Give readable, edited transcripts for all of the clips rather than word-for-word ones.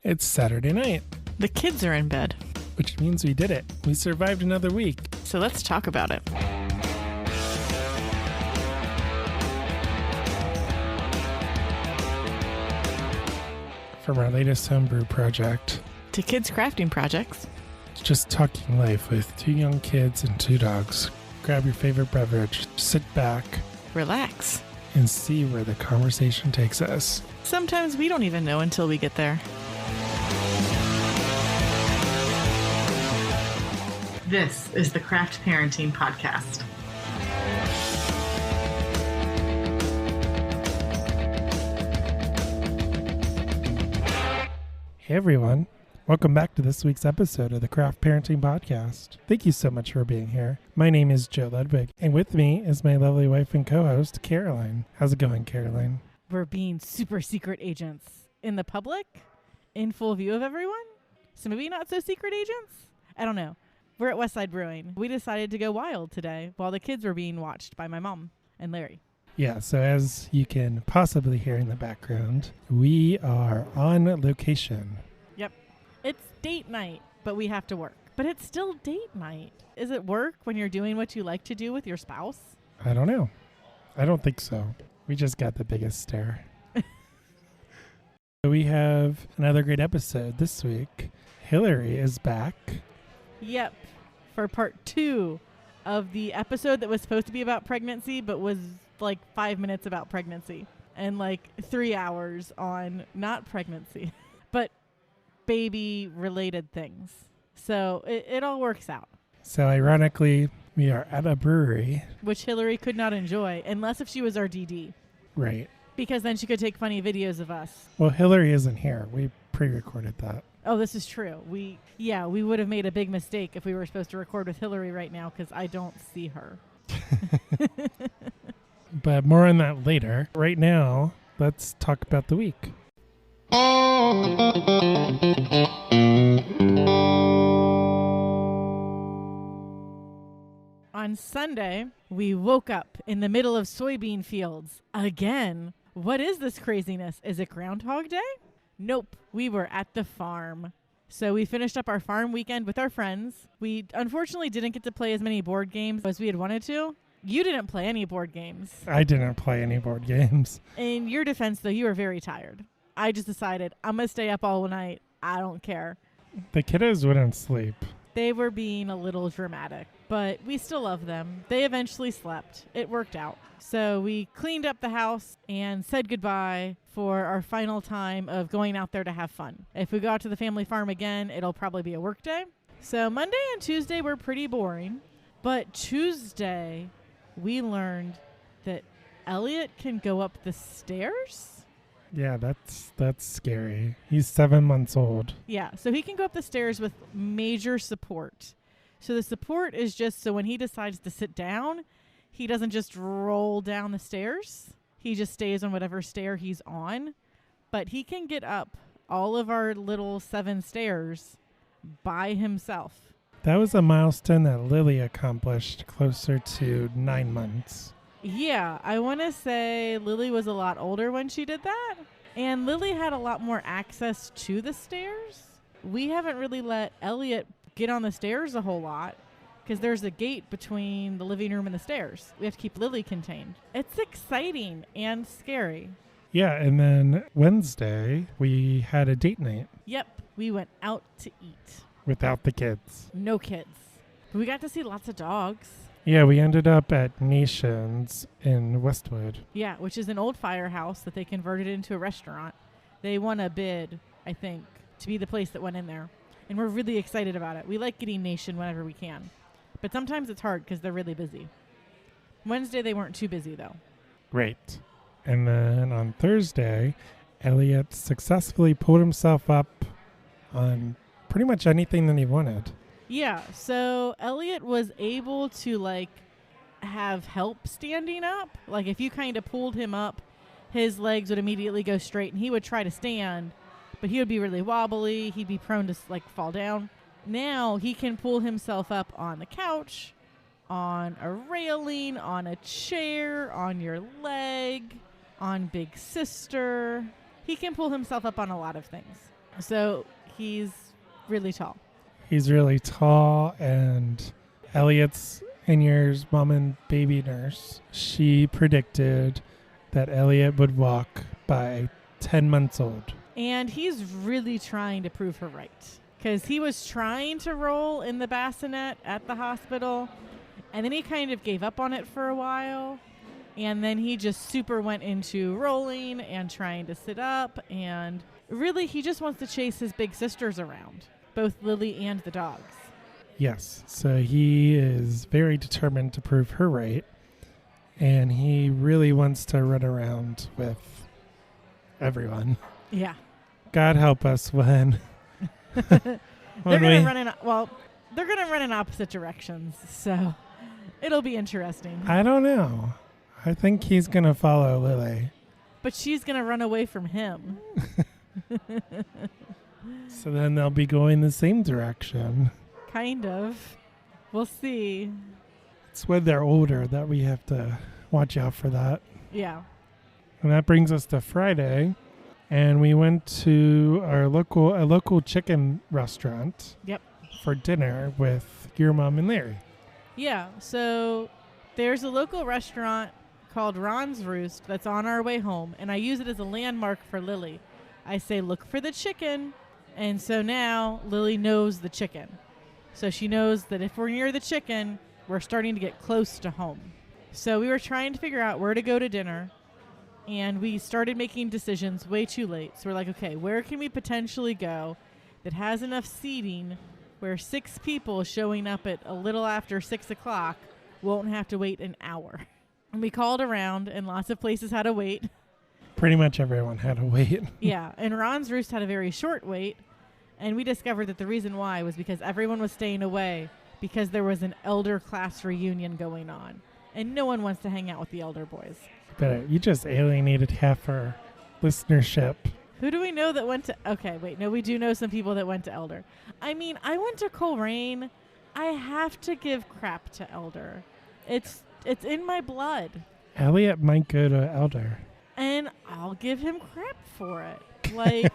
It's Saturday night, The kids are in bed, which means we did it. We survived another week. so let's talk about it. From our latest homebrew project, To kids' crafting projects. it's just talking life with two young kids and two dogs. Grab your favorite beverage, sit back, Relax. and see where the conversation takes us. Sometimes we don't even know until we get there. This is the Craft Parenting Podcast. Hey everyone, welcome back to this week's episode of the Craft Parenting Podcast. Thank you so much for being here. My name is Joe Ludwig, and with me is my lovely wife and co-host, Caroline. How's it going, Caroline? We're being super secret agents in the public, in full view of everyone. So maybe not so secret agents? I don't know. We're at West Side Brewing. We decided to go wild today while the kids were being watched by my mom and Larry. Yeah, so as you can possibly hear in the background, we are on location. Yep. It's date night, but we have to work. But it's still date night. Is it work when you're doing what you like to do with your spouse? I don't know. I don't think so. We just got the biggest stare. We have another great episode this week. Hillary is back. Yep. For part 2 of the episode that was supposed to be about pregnancy, but was like 5 minutes about pregnancy and like 3 hours on not pregnancy, but baby related things. So it all works out. So ironically, we are at a brewery. Which Hillary could not enjoy unless if she was our DD. Right. Because then she could take funny videos of us. Well, Hillary isn't here. We pre-recorded that. Oh, this is true. We would have made a big mistake if we were supposed to record with Hillary right now because I don't see her. But more on that later. Right now, let's talk about the week. On Sunday, we woke up in the middle of soybean fields again. What is this craziness? Is it Groundhog Day? Nope, we were at the farm. So we finished up our farm weekend with our friends. We unfortunately didn't get to play as many board games as we had wanted to. You didn't play any board games. I didn't play any board games. In your defense, though, you were very tired. I just decided I'm going to stay up all night. I don't care. The kiddos wouldn't sleep. They were being a little dramatic, but we still love them. They eventually slept. It worked out. So we cleaned up the house and said goodbye for our final time of going out there to have fun. If we go out to the family farm again, it'll probably be a work day. So Monday and Tuesday were pretty boring, but Tuesday we learned that Elliot can go up the stairs. Yeah, that's scary. He's 7 months old. Yeah, so he can go up the stairs with major support. So the support is just so when he decides to sit down, he doesn't just roll down the stairs. He just stays on whatever stair he's on. But he can get up all of our little 7 stairs by himself. That was a milestone that Lily accomplished closer to 9 months. Yeah, I want to say Lily was a lot older when she did that. And Lily had a lot more access to the stairs. We haven't really let Elliot get on the stairs a whole lot because there's a gate between the living room and the stairs. We have to keep Lily contained. It's exciting and scary. Yeah, and then Wednesday, we had a date night. Yep, we went out to eat. Without the kids. No kids. But we got to see lots of dogs. Yeah, we ended up at Nations in Westwood. Yeah, which is an old firehouse that they converted into a restaurant. They won a bid, I think, to be the place that went in there. And we're really excited about it. We like getting Nation whenever we can. But sometimes it's hard because they're really busy. Wednesday, they weren't too busy, though. Great. And then on Thursday, Elliot successfully pulled himself up on pretty much anything that he wanted. Yeah, so Elliot was able to, have help standing up. Like, if you kind of pulled him up, his legs would immediately go straight, and he would try to stand, but he would be really wobbly. He'd be prone to, fall down. Now he can pull himself up on the couch, on a railing, on a chair, on your leg, on Big Sister. He can pull himself up on a lot of things. So he's really tall. He's really tall, and Elliot's in-years mom and baby nurse, she predicted that Elliot would walk by 10 months old. And he's really trying to prove her right. Because he was trying to roll in the bassinet at the hospital, and then he kind of gave up on it for a while. And then he just super went into rolling and trying to sit up. And really, he just wants to chase his big sisters around, both Lily and the dogs. Yes, so he is very determined to prove her right. And he really wants to run around with everyone. Yeah. God help us when... they're going to run in opposite directions. So it'll be interesting. I don't know. I think he's going to follow Lily. But she's going to run away from him. So then they'll be going the same direction. Kind of. We'll see. It's when they're older that we have to watch out for that. Yeah. And that brings us to Friday. And we went to a local chicken restaurant. Yep. For dinner with your mom and Larry. Yeah. So there's a local restaurant called Ron's Roost that's on our way home. And I use it as a landmark for Lily. I say, look for the chicken. And so now Lily knows the chicken. So she knows that if we're near the chicken, we're starting to get close to home. So we were trying to figure out where to go to dinner. And we started making decisions way too late. So we're like, okay, where can we potentially go that has enough seating where 6 people showing up at a little after 6 o'clock won't have to wait an hour? And we called around, and lots of places had to wait. Pretty much everyone had to wait. Yeah, and Ron's Roost had a very short wait. And we discovered that the reason why was because everyone was staying away because there was an elder class reunion going on. And no one wants to hang out with the elder boys. But you just alienated half our listenership. Who do we know that went to... Okay, wait. No, we do know some people that went to Elder. I mean, I went to Coleraine. I have to give crap to Elder. It's in my blood. Elliot might go to Elder. And I'll give him crap for it. Like,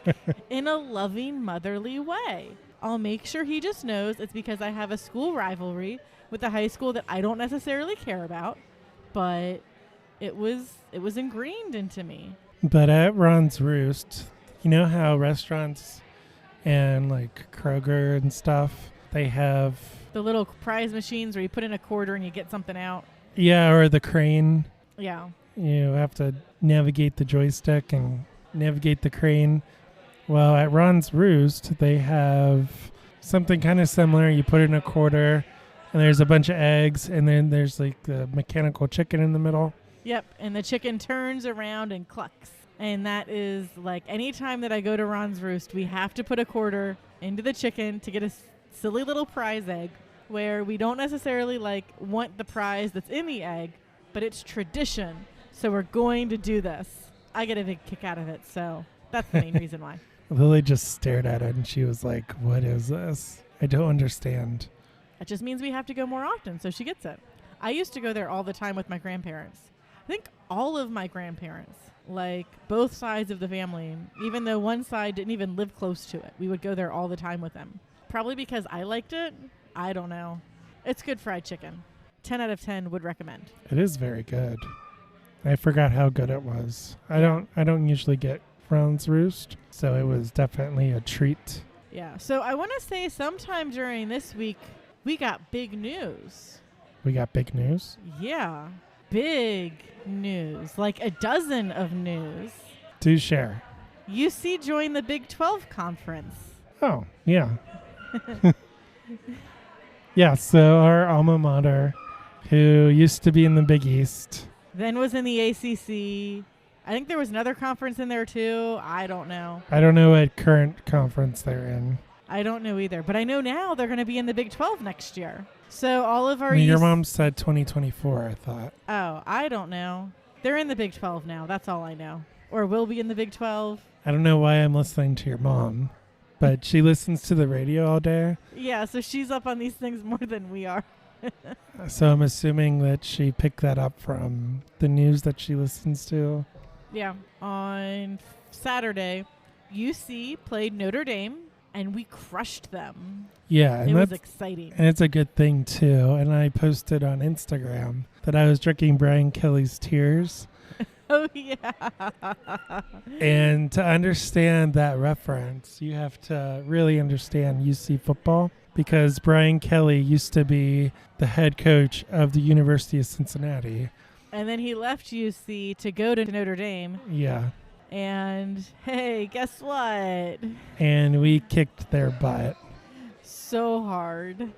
in a loving, motherly way. I'll make sure he just knows it's because I have a school rivalry with a high school that I don't necessarily care about. But it was ingrained into me. But at Ron's Roost, you know how restaurants and like Kroger and stuff, they have the little prize machines where you put in a quarter and you get something out. Yeah, or the crane. Yeah. You have to navigate the joystick and navigate the crane. Well, at Ron's Roost, they have something kind of similar. You put in a quarter and there's a bunch of eggs, and then there's like the mechanical chicken in the middle. Yep, and the chicken turns around and clucks. And that is like any time that I go to Ron's Roost, we have to put a quarter into the chicken to get a silly little prize egg where we don't necessarily like want the prize that's in the egg, but it's tradition. So we're going to do this. I get a big kick out of it, so that's the main reason why. Lily just stared at it and she was like, what is this? I don't understand. It just means we have to go more often, so she gets it. I used to go there all the time with my grandparents. I think all of my grandparents, like both sides of the family, even though one side didn't even live close to it, we would go there all the time with them. Probably because I liked it. I don't know. It's good fried chicken. 10 out of 10 would recommend. It is very good. I forgot how good it was. I don't usually get Ron's Roost, so it was definitely a treat. Yeah. So I want to say sometime during this week, we got big news. We got big news? Yeah. Big news. Like a dozen of news. Do share. UC joined the Big 12 conference. Oh, yeah. Yeah, so our alma mater, who used to be in the Big East. Then was in the ACC. I think there was another conference in there too. I don't know. I don't know what current conference they're in. I don't know either. But I know now they're going to be in the Big 12 next year. So all of our... Your mom said 2024, I thought. Oh, I don't know. They're in the Big 12 now. That's all I know. Or will be in the Big 12. I don't know why I'm listening to your mom, but she listens to the radio all day. Yeah, so she's up on these things more than we are. So I'm assuming that she picked that up from the news that she listens to. Yeah. On Saturday, UC played Notre Dame, and we crushed them. Yeah, and it was exciting. And it's a good thing, too. And I posted on Instagram that I was drinking Brian Kelly's tears. Oh, yeah. And to understand that reference, you have to really understand UC football, because Brian Kelly used to be the head coach of the University of Cincinnati. And then he left UC to go to Notre Dame. Yeah. And hey, guess what? And we kicked their butt. So hard.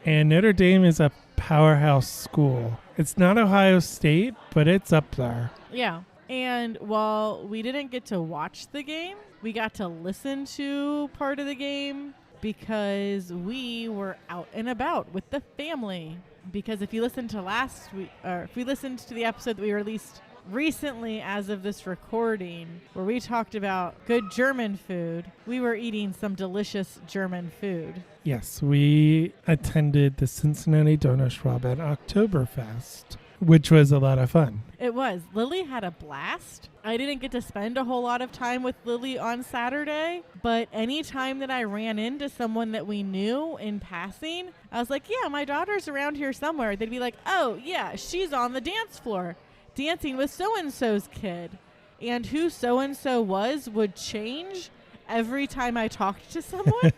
And Notre Dame is a powerhouse school. It's not Ohio State, but it's up there. Yeah. And while we didn't get to watch the game, we got to listen to part of the game because we were out and about with the family. Because if you listened to if we listened to the episode that we released recently as of this recording, where we talked about good German food, we were eating some delicious German food. Yes, we attended the Cincinnati Donauschwaben Oktoberfest, which was a lot of fun. It was. Lily had a blast. I didn't get to spend a whole lot of time with Lily on Saturday, but any time that I ran into someone that we knew in passing, I was like, yeah, my daughter's around here somewhere. They'd be like, oh, yeah, she's on the dance floor dancing with so-and-so's kid. And who so-and-so was would change every time I talked to someone.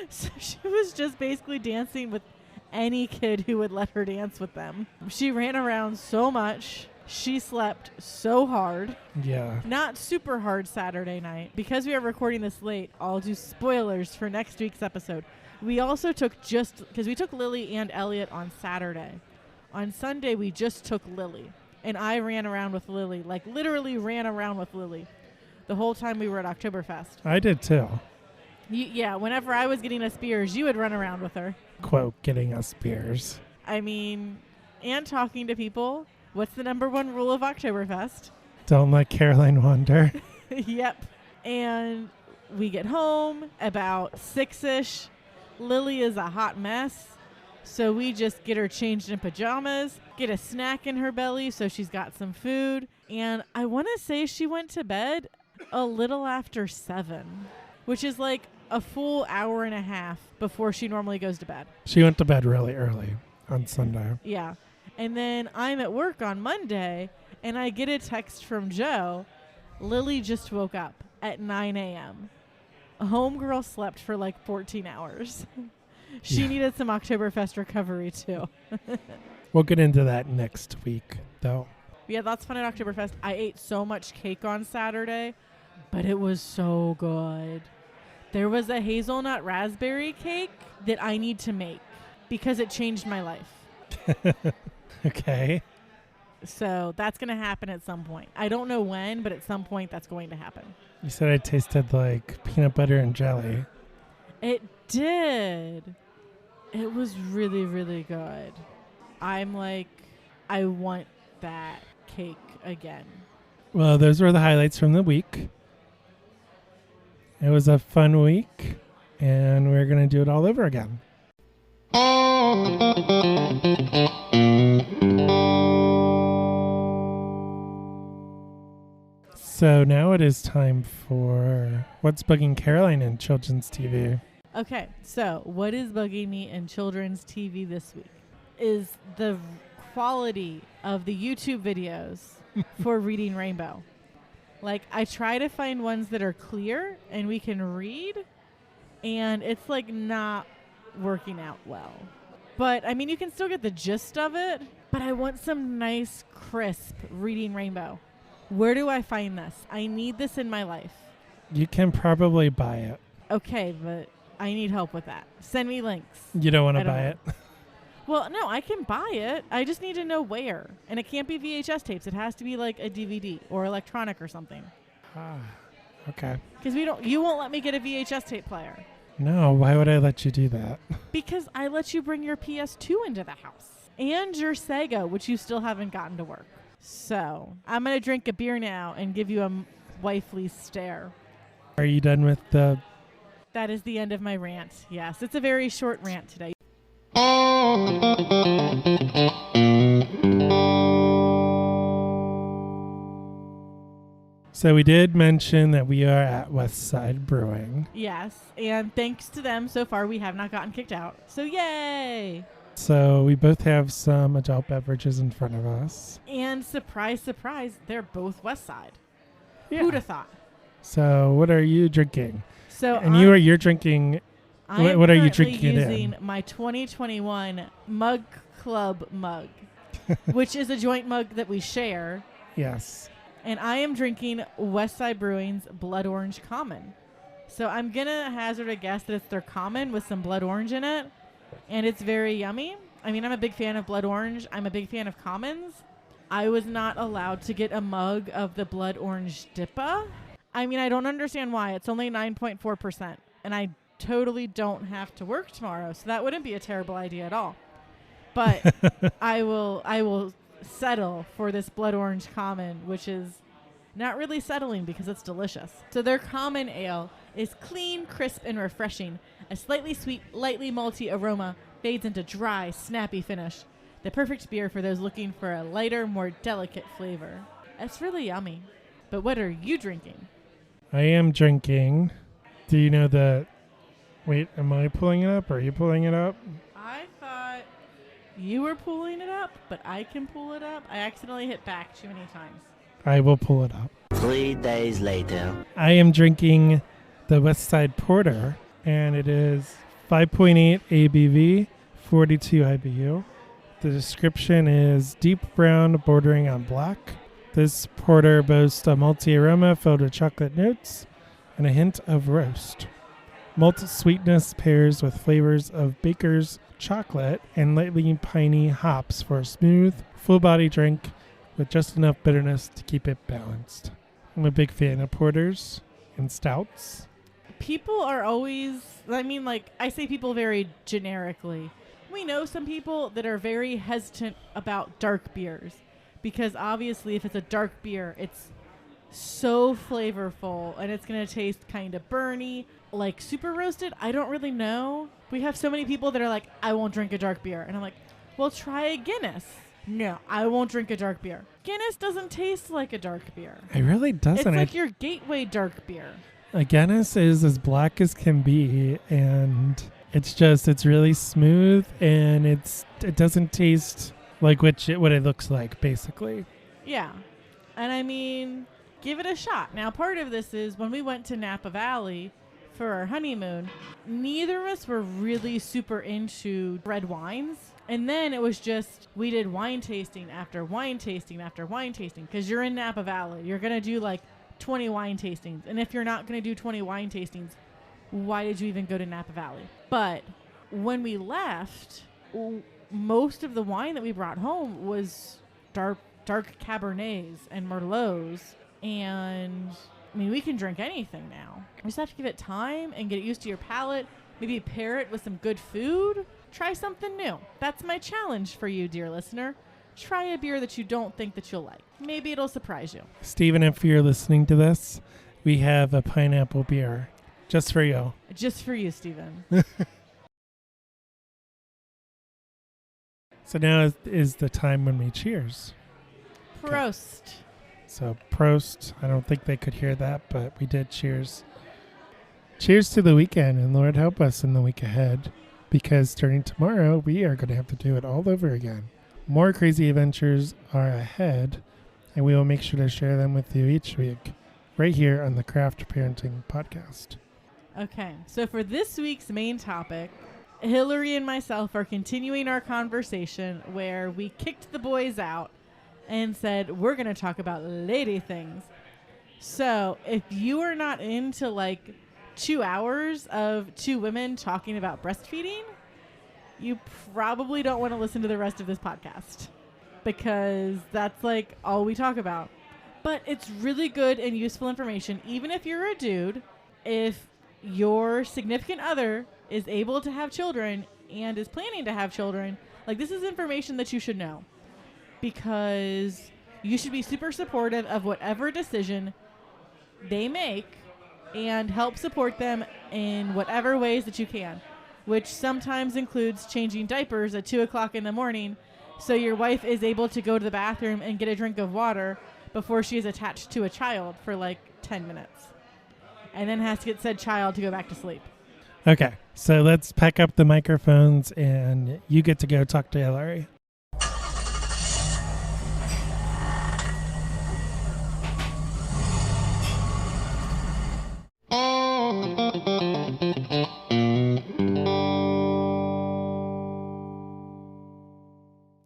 So she was just basically dancing with any kid who would let her dance with them. She ran around so much. She slept so hard. Yeah. Not super hard Saturday night. Because we are recording this late, I'll do spoilers for next week's episode. We also because we took Lily and Elliot on Saturday. On Sunday, we just took Lily. And I ran around with Lily, like literally ran around with Lily the whole time we were at Oktoberfest. I did too. Yeah, whenever I was getting us beers, you would run around with her. Quote, getting us beers. I mean, and talking to people. What's the number one rule of Oktoberfest? Don't let Caroline wander. Yep. And we get home about 6-ish. Lily is a hot mess. So we just get her changed in pajamas, get a snack in her belly so she's got some food. And I want to say she went to bed a little after 7, which is like a full hour and a half before she normally goes to bed. She went to bed really early on Sunday. Yeah. And then I'm at work on Monday, and I get a text from Joe. Lily just woke up at 9 a.m. A homegirl slept for like 14 hours. She needed some Oktoberfest recovery, too. We'll get into that next week, though. Yeah, that's fun at Oktoberfest. I ate so much cake on Saturday, but it was so good. There was a hazelnut raspberry cake that I need to make because it changed my life. Okay. So that's going to happen at some point. I don't know when, but at some point that's going to happen. You said it tasted like peanut butter and jelly. It did. It was really, really good. I'm like, I want that cake again. Well, those were the highlights from the week. It was a fun week, and we're going to do it all over again. So now it is time for What's Bugging Caroline in Children's TV. Okay, so what is bugging me in children's TV this week is the quality of the YouTube videos for Reading Rainbow. Like, I try to find ones that are clear and we can read, and it's like not working out well. But I mean, you can still get the gist of it, but I want some nice, crisp Reading Rainbow. Where do I find this? I need this in my life. You can probably buy it. Okay, but I need help with that. Send me links. You don't want to buy it? Well, no, I can buy it. I just need to know where. And it can't be VHS tapes. It has to be like a DVD or electronic or something. Okay. Because you won't let me get a VHS tape player. No, why would I let you do that? Because I let you bring your PS2 into the house. And your Sega, which you still haven't gotten to work. So, I'm going to drink a beer now and give you a wifely stare. Are you done with the... That is the end of my rant. Yes, it's a very short rant today. So we did mention that we are at West Side Brewing. Yes, and thanks to them, so far we have not gotten kicked out. So yay! So we both have some adult beverages in front of us. And surprise, surprise, they're both West Side. Yeah. Who'd have thought? So what are you drinking? So And you're drinking. What are you drinking it using in? my 2021 Mug Club mug, which is a joint mug that we share. Yes. And I am drinking West Side Brewing's Blood Orange Common. So I'm going to hazard a guess that it's their common with some blood orange in it. And it's very yummy. I mean, I'm a big fan of blood orange. I'm a big fan of commons. I was not allowed to get a mug of the blood orange Dippa. I mean, I don't understand why. It's only 9.4%. And I totally don't have to work tomorrow. So that wouldn't be a terrible idea at all. But I will settle for this blood orange common, which is not really settling because it's delicious. So their common ale is clean, crisp, and refreshing. A slightly sweet, lightly malty aroma fades into dry, snappy finish. The perfect beer for those looking for a lighter, more delicate flavor. It's really yummy. But what are you drinking? I am drinking. Do you know the... Wait, am I pulling it up or are you pulling it up? I thought you were pulling it up, but I can pull it up. I accidentally hit back too many times. I will pull it up. 3 days later. I am drinking the West Side Porter, and it is 5.8 ABV, 42 IBU. The description is deep brown bordering on black. This porter boasts a malty aroma filled with chocolate notes and a hint of roast. Malt sweetness pairs with flavors of baker's chocolate and lightly piney hops for a smooth, full-body drink with just enough bitterness to keep it balanced. I'm a big fan of porters and stouts. People are always, I say people very generically. We know some people that are very hesitant about dark beers because obviously if it's a dark beer, it's so flavorful and it's going to taste kind of burny, like super roasted. I don't really know. We have so many people that are like, I won't drink a dark beer. And I'm like, well, try a Guinness. No, I won't drink a dark beer. Guinness doesn't taste like a dark beer. It really doesn't. It's like your gateway dark beer. A Guinness is as black as can be, and it's really smooth, and it doesn't taste like what it looks like, basically. Yeah. And I mean, give it a shot. Now, part of this is when we went to Napa Valley for our honeymoon, neither of us were really super into red wines. And then it was just, we did wine tasting after wine tasting after wine tasting. Because you're in Napa Valley. You're going to do like 20 wine tastings. And if you're not going to do 20 wine tastings, why did you even go to Napa Valley? But when we left, most of the wine that we brought home was dark Cabernets and Merlots. And I mean, we can drink anything now. We just have to give it time and get it used to your palate. Maybe pair it with some good food. Try something new. That's my challenge for you, dear listener. Try a beer that you don't think that you'll like. Maybe it'll surprise you. Stephen, if you're listening to this, we have a pineapple beer just for you. Just for you, Stephen. So now is the time when we cheers. Prost. Okay. So Prost. I don't think they could hear that, but we did cheers. Cheers to the weekend, and Lord help us in the week ahead, because starting tomorrow, we are going to have to do it all over again. More crazy adventures are ahead, and we will make sure to share them with you each week, right here on the Craft Parenting Podcast. Okay, so for this week's main topic, Hillary and myself are continuing our conversation where we kicked the boys out and said, we're going to talk about lady things. So if you are not into like 2 hours of two women talking about breastfeeding, you probably don't want to listen to the rest of this podcast, because that's like all we talk about. But it's really good and useful information, even if you're a dude. If your significant other is able to have children and is planning to have children, like, this is information that you should know, because you should be super supportive of whatever decision they make and help support them in whatever ways that you can, which sometimes includes changing diapers at 2 o'clock in the morning so your wife is able to go to the bathroom and get a drink of water before she is attached to a child for like 10 minutes. And then has to get said child to go back to sleep. Okay, so let's pack up the microphones and you get to go talk to Hillary.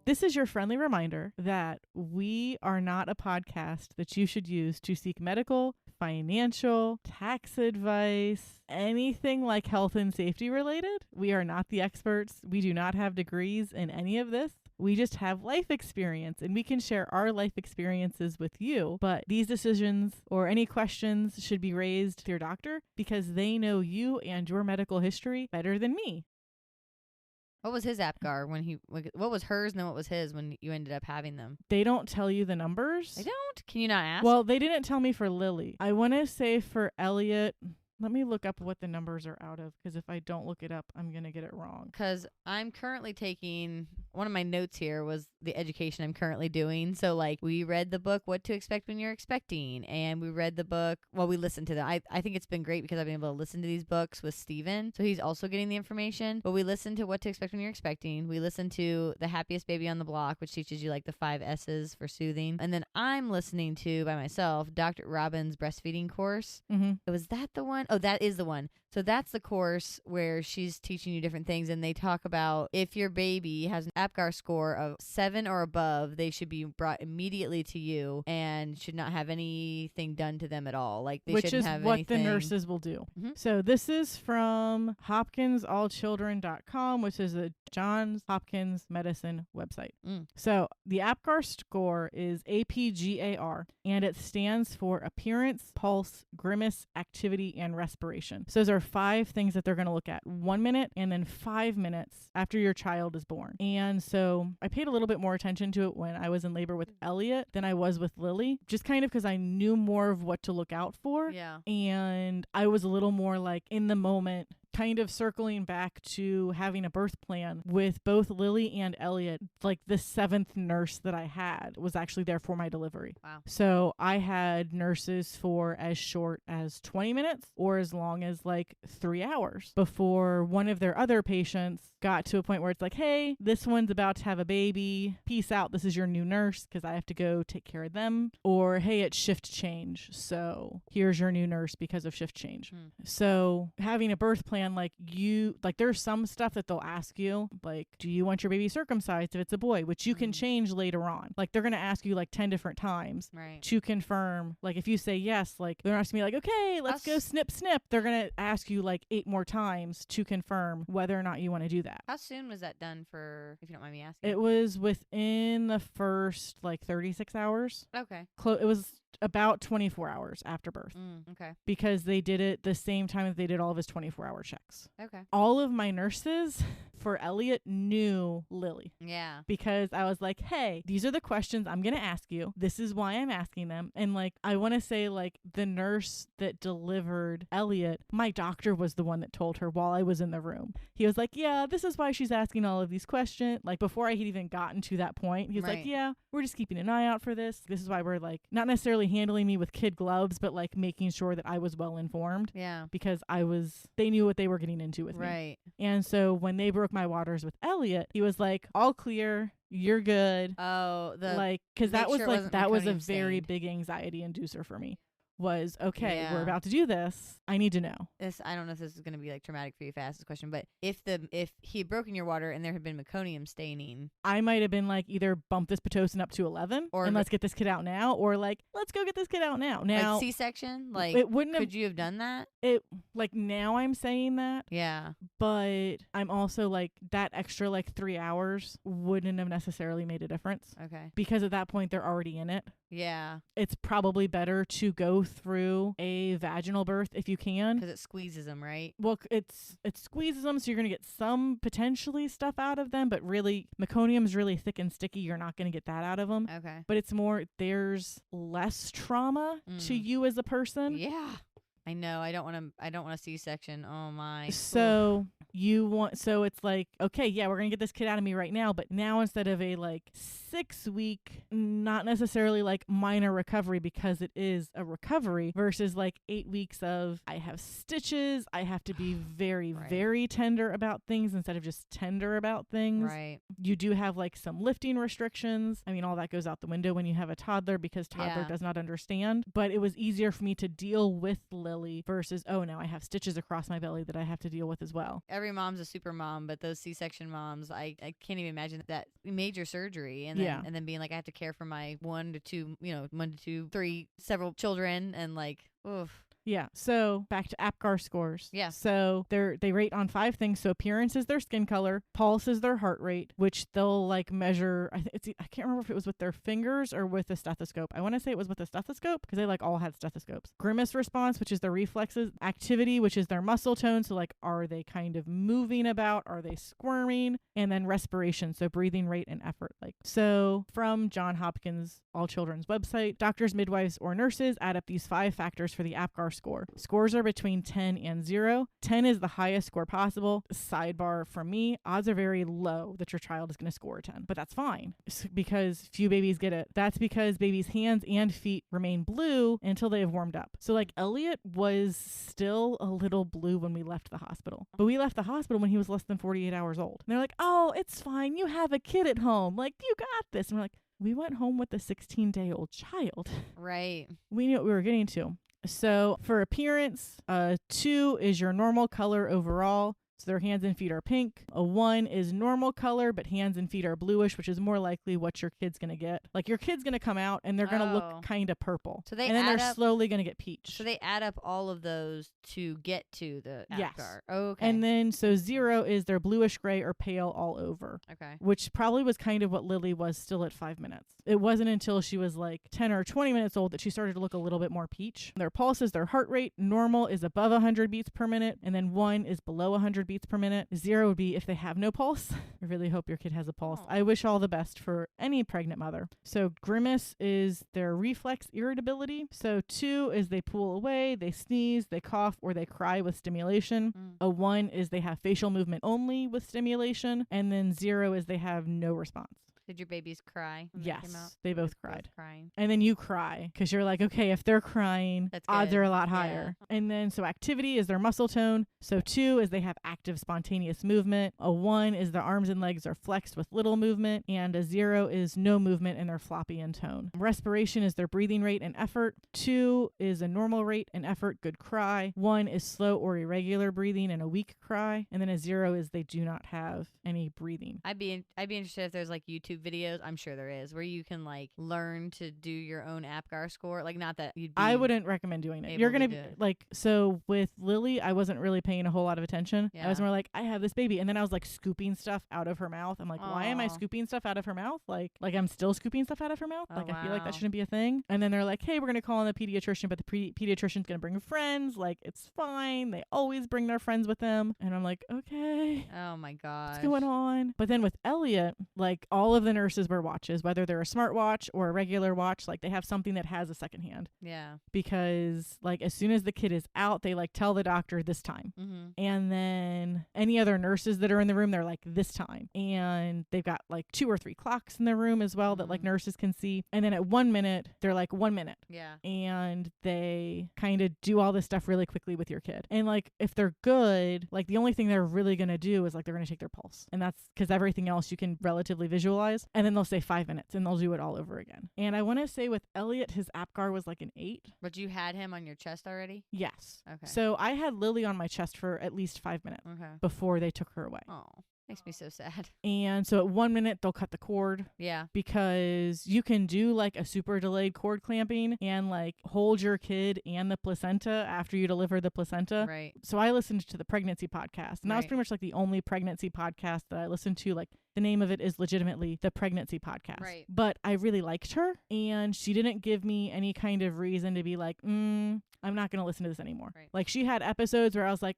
This is your friendly reminder that we are not a podcast that you should use to seek medical, financial, tax advice, anything like health and safety related. We are not the experts. We do not have degrees in any of this. We just have life experience, and we can share our life experiences with you. But these decisions or any questions should be raised with your doctor because they know you and your medical history better than me. What was his APGAR what was hers and then what was his when you ended up having them? They don't tell you the numbers. They don't? Can you not ask? Well, they didn't tell me for Lily. I want to say for Elliot, let me look up what the numbers are out of, because if I don't look it up, I'm going to get it wrong. Because I'm currently taking, one of my notes here was the education I'm currently doing. So, like, we read the book, What to Expect When You're Expecting, and we read the book, well, we listened to them. I think it's been great because I've been able to listen to these books with Steven, so he's also getting the information. But we listened to What to Expect When You're Expecting. We listened to The Happiest Baby on the Block, which teaches you, like, the 5 S's for soothing. And then I'm listening to, by myself, Dr. Robin's breastfeeding course. Mm-hmm. Was that the one? Oh, that is the one. So that's the course where she's teaching you different things, and they talk about if your baby has an APGAR score of 7 or above, they should be brought immediately to you and should not have anything done to them at all. Like they Which shouldn't is have what anything. the nurses will do. Mm-hmm. So this is from hopkinsallchildren.com, which is a Johns Hopkins medicine website. So the APGAR score is APGAR, and it stands for appearance, pulse, grimace, activity, and respiration. So those are 5 things that they're going to look at: 1 minute and then 5 minutes after your child is born. And so I paid a little bit more attention to it when I was in labor with Elliot than I was with Lily, just kind of because I knew more of what to look out for. Yeah. And I was a little more like in the moment, kind of circling back to having a birth plan with both Lily and Elliot. Like the 7th nurse that I had was actually there for my delivery. Wow. So I had nurses for as short as 20 minutes or as long as like 3 hours before one of their other patients got to a point where it's like, hey, this one's about to have a baby. Peace out. This is your new nurse because I have to go take care of them. Or, hey, it's shift change. So here's your new nurse because of shift change. So having a birth plan, like there's some stuff that they'll ask you, like, do you want your baby circumcised if it's a boy, which you can change later on. Like they're going to ask you like 10 different times to confirm. Like if you say yes, like they're not going to be like, okay, let's go snip. They're going to ask you like 8 more times to confirm whether or not you want to do that. How soon was that done for, if you don't mind me asking? It was within the first like 36 hours. Okay. It was about 24 hours after birth. Okay. Because they did it the same time that they did all of his 24-hour checks. Okay. All of my nurses for Elliot knew Lily. Yeah. Because I was like, hey, these are the questions I'm going to ask you. This is why I'm asking them. And like, I want to say like the nurse that delivered Elliot, my doctor was the one that told her while I was in the room. He was like, yeah, this is why she's asking all of these questions. Like before I had even gotten to that point, he was like, yeah, we're just keeping an eye out for this. This is why we're like not necessarily handling me with kid gloves, but like making sure that I was well informed. Yeah. Because they knew what they were getting into with me. Right. And so when they broke my waters with Elliot, he was like, all clear. You're good. Oh, because that was like, that was a very big anxiety inducer for me. Was okay, we're about to do this. I need to know. I don't know if this is going to be like traumatic for you if I ask this question, but if he had broken your water and there had been meconium staining, I might have been like either bump this Pitocin up to 11 and let's get this kid out now, or like let's go get this kid out now. Now like C-section, like it wouldn't. Could you have done that? It like now I'm saying that. Yeah, but I'm also like that extra like 3 hours wouldn't have necessarily made a difference. Okay, because at that point they're already in it. Yeah, it's probably better to go through a vaginal birth if you can, because it squeezes them, right? Well, it squeezes them, so you're gonna get some potentially stuff out of them, but really meconium's really thick and sticky. You're not gonna get that out of them. Okay, but it's more there's less trauma to you as a person. Yeah. I know. I don't want a C-section. Oh my. So so it's like, okay, yeah, we're going to get this kid out of me right now. But now instead of a like 6-week, not necessarily like minor recovery because it is a recovery versus like 8 weeks of I have stitches. I have to be very, Right. very tender about things instead of just tender about things. Right. You do have like some lifting restrictions. I mean, all that goes out the window when you have a toddler because toddler Yeah. does not understand. But it was easier for me to deal with Lily versus, oh, now I have stitches across my belly that I have to deal with as well. Every mom's a super mom, but those C-section moms, I can't even imagine that major surgery and then being like, I have to care for my 1 to 2, 3, several children and like, oof. Yeah. So back to APGAR scores. Yeah. So they rate on 5 things. So appearance is their skin color, pulse is their heart rate, which they'll like measure. I can't remember if it was with their fingers or with a stethoscope. I want to say it was with a stethoscope because they like all had stethoscopes. Grimace response, which is their reflexes. Activity, which is their muscle tone. So like, are they kind of moving about? Are they squirming? And then respiration. So breathing rate and effort. Like, so from John Hopkins All Children's website, doctors, midwives, or nurses add up these 5 factors for the APGAR score. Scores are between 10 and 0. 10 is the highest score possible. Sidebar from me, odds are very low that your child is going to score a 10, but that's fine because few babies get it. That's because babies' hands and feet remain blue until they have warmed up. So like Elliot was still a little blue when we left the hospital, but we left the hospital when he was less than 48 hours old. And they're like, oh, it's fine. You have a kid at home. Like, you got this. And we're like, we went home with a 16-day-old child. Right. We knew what we were getting to. So for appearance, 2 is your normal color overall. So their hands and feet are pink. A 1 is normal color, but hands and feet are bluish, which is more likely what your kid's going to get. Like your kid's going to come out and they're going to look kind of purple. So they and then add they're up, slowly going to get peach. So they add up all of those to get to the Yes. APGAR. Okay. And then so 0 is their bluish gray or pale all over. Okay. Which probably was kind of what Lily was still at 5 minutes. It wasn't until she was like 10 or 20 minutes old that she started to look a little bit more peach. Their pulse is their heart rate. Normal is above 100 beats per minute. And then 1 is below 100 beats per minute. 0 would be if they have no pulse. I really hope your kid has a pulse. Aww. I wish all the best for any pregnant mother. So grimace is their reflex irritability. So 2 is they pull away, they sneeze, they cough, or they cry with stimulation. A 1 is they have facial movement only with stimulation. And then 0 is they have no response. Did your babies cry when Yes, they came out? they both cried. Crying. And then you cry because you're like, okay, if they're crying, That's odds good. are a lot higher. And then so activity is their muscle tone. So 2 is they have active spontaneous movement. A 1 is their arms and legs are flexed with little movement. And a 0 is no movement and they're floppy in tone. Respiration is their breathing rate and effort. 2 is a normal rate and effort, good cry. 1 is slow or irregular breathing and a weak cry. And then a 0 is they do not have any breathing. I'd be interested if there's like YouTube videos. I'm sure there is where you can like learn to do your own APGAR score. Like, not that you'd be I wouldn't recommend doing it. able You're to going do to it. like, so with Lily, I wasn't really paying a whole lot of attention. I was Yeah. more like, I have this baby. And then I was like scooping stuff out of her mouth. I'm like, why am I Aw. scooping stuff out of her mouth? Like I'm still scooping stuff out of her mouth. Oh, Like, I feel like that wow. shouldn't be a thing. And then they're like, hey, we're going to call in the pediatrician, but the pediatrician's going to bring friends. Like, it's fine. They always bring their friends with them. And I'm like, okay. Oh my gosh. What's going on? But then with Elliot, like all of the nurses wear watches, whether they're a smartwatch or a regular watch, like they have something that has a second hand Yeah. because like as soon as the kid is out, they like tell the doctor this time. Mm-hmm. And then any other nurses that are in the room, they're like this time. And they've got like 2 or 3 clocks in the room as well that like Mhm. nurses can see. And then at 1 minute, they're like 1 minute. Yeah. And they kind of do all this stuff really quickly with your kid. And like if they're good, like the only thing they're really going to do is like they're going to take their pulse. And that's because everything else you can relatively visualize. And then they'll say 5 minutes and they'll do it all over again. And I want to say with Elliot, his APGAR was like an 8. But you had him on your chest already? Yes. Okay. So I had Lily on my chest for at least 5 minutes Okay. before they took her away. Oh, makes me so sad. And so at 1 minute, they'll cut the cord Yeah. because you can do like a super delayed cord clamping and like hold your kid and the placenta after you deliver the placenta. Right. So I listened to the pregnancy podcast, and that was Right. pretty much like the only pregnancy podcast that I listened to. Like the name of it is legitimately the pregnancy podcast. Right. But I really liked her, and she didn't give me any kind of reason to be like, I'm not going to listen to this anymore. Right. Like she had episodes where I was like,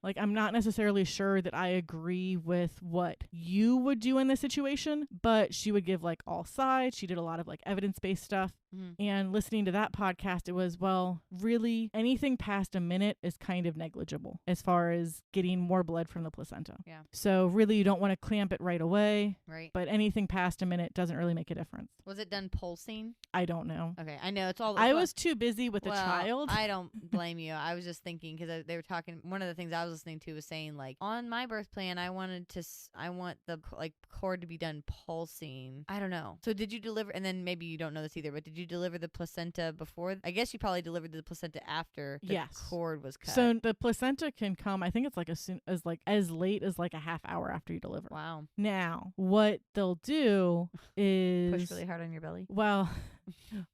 like I'm not necessarily sure that I agree with what you would do in this situation, but she would give like all sides. She did a lot of like evidence-based stuff. And listening to that podcast, it was, well, really anything past a minute is kind of negligible as far as getting more blood from the placenta. Yeah. So really you don't want to clamp it right away. Right. But anything past a minute doesn't really make a difference. Was it done pulsing? I don't know. Okay. I know it's all. I was too busy with the child. I don't blame you. I was just thinking because they were talking. One of the things I was listening to was saying like on my birth plan, I want the like cord to be done pulsing. I don't know. So did you deliver? And then maybe you don't know this either, but did you deliver the placenta before? I guess you probably delivered the placenta after the cord was cut. So the placenta can come, I think it's like as late as like a half hour after you deliver. Wow. Now, what they'll do is push really hard on your belly. Well,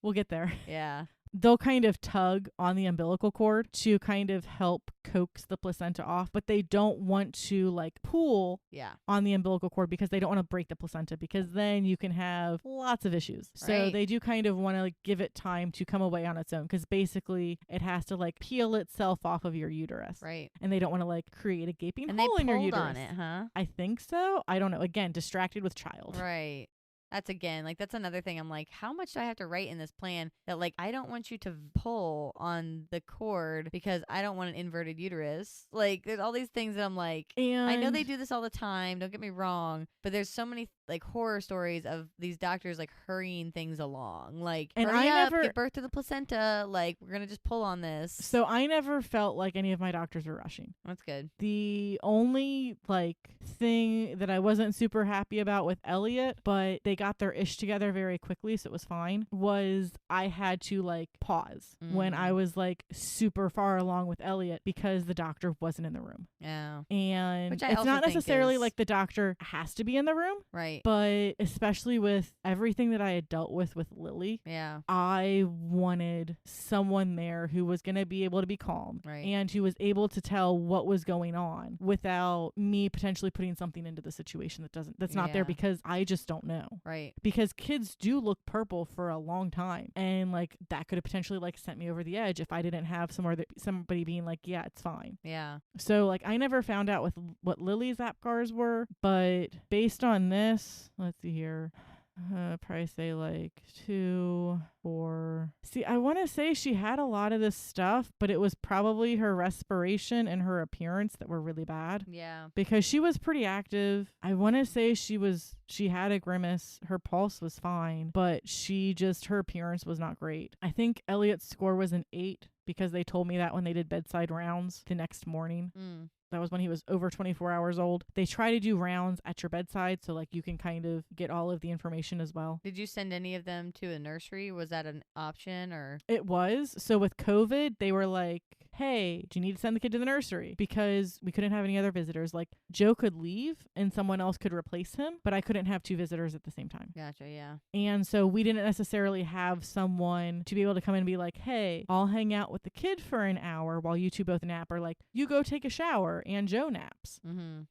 we'll get there. Yeah. They'll kind of tug on the umbilical cord to kind of help coax the placenta off, but they don't want to like pull on the umbilical cord because they don't want to break the placenta, because then you can have lots of issues. So they do kind of want to like give it time to come away on its own, because basically it has to like peel itself off of your uterus. Right. And they don't want to like create a gaping and hole in your uterus. uterus. On it, huh? I think so. I don't know. Again, distracted with child. Right. That's another thing. I'm like, how much do I have to write in this plan that like I don't want you to pull on the cord because I don't want an inverted uterus. Like there's all these things that I'm like, and I know they do this all the time, don't get me wrong, but there's so many like horror stories of these doctors like hurrying things along. Like, and hurry up, give birth to the placenta. Like, we're gonna just pull on this. So I never felt like any of my doctors were rushing. That's good. The only like thing that I wasn't super happy about with Elliot, but they got their ish together very quickly, so it was fine, was I had to like pause when I was like super far along with Elliot because the doctor wasn't in the room. Yeah. And which I it's also not think necessarily is... like the doctor has to be in the room. Right. But especially with everything that I had dealt with Lily, I wanted someone there who was going to be able to be calm and who was able to tell what was going on without me potentially putting something into the situation that's not there, because I just don't know. Right. Because kids do look purple for a long time, and like that could have potentially like sent me over the edge if I didn't have somebody being like, yeah, it's fine. Yeah. So like I never found out with what Lily's APGARs were, but based on this, let's see here. Probably say like 2, 4. See, I want to say she had a lot of this stuff, but it was probably her respiration and her appearance that were really bad. Yeah. Because she was pretty active. I want to say she had a grimace. Her pulse was fine, but her appearance was not great. I think Elliot's score was an 8 because they told me that when they did bedside rounds the next morning. That was when he was over 24 hours old. They try to do rounds at your bedside, so like you can kind of get all of the information as well. Did you send any of them to a nursery? Was that an option or? It was. So with COVID, they were like, hey, do you need to send the kid to the nursery? Because we couldn't have any other visitors. Like Joe could leave and someone else could replace him, but I couldn't have 2 visitors at the same time. Gotcha, yeah. And so we didn't necessarily have someone to be able to come in and be like, hey, I'll hang out with the kid for an hour while you two both nap, or like you go take a shower and Joe naps.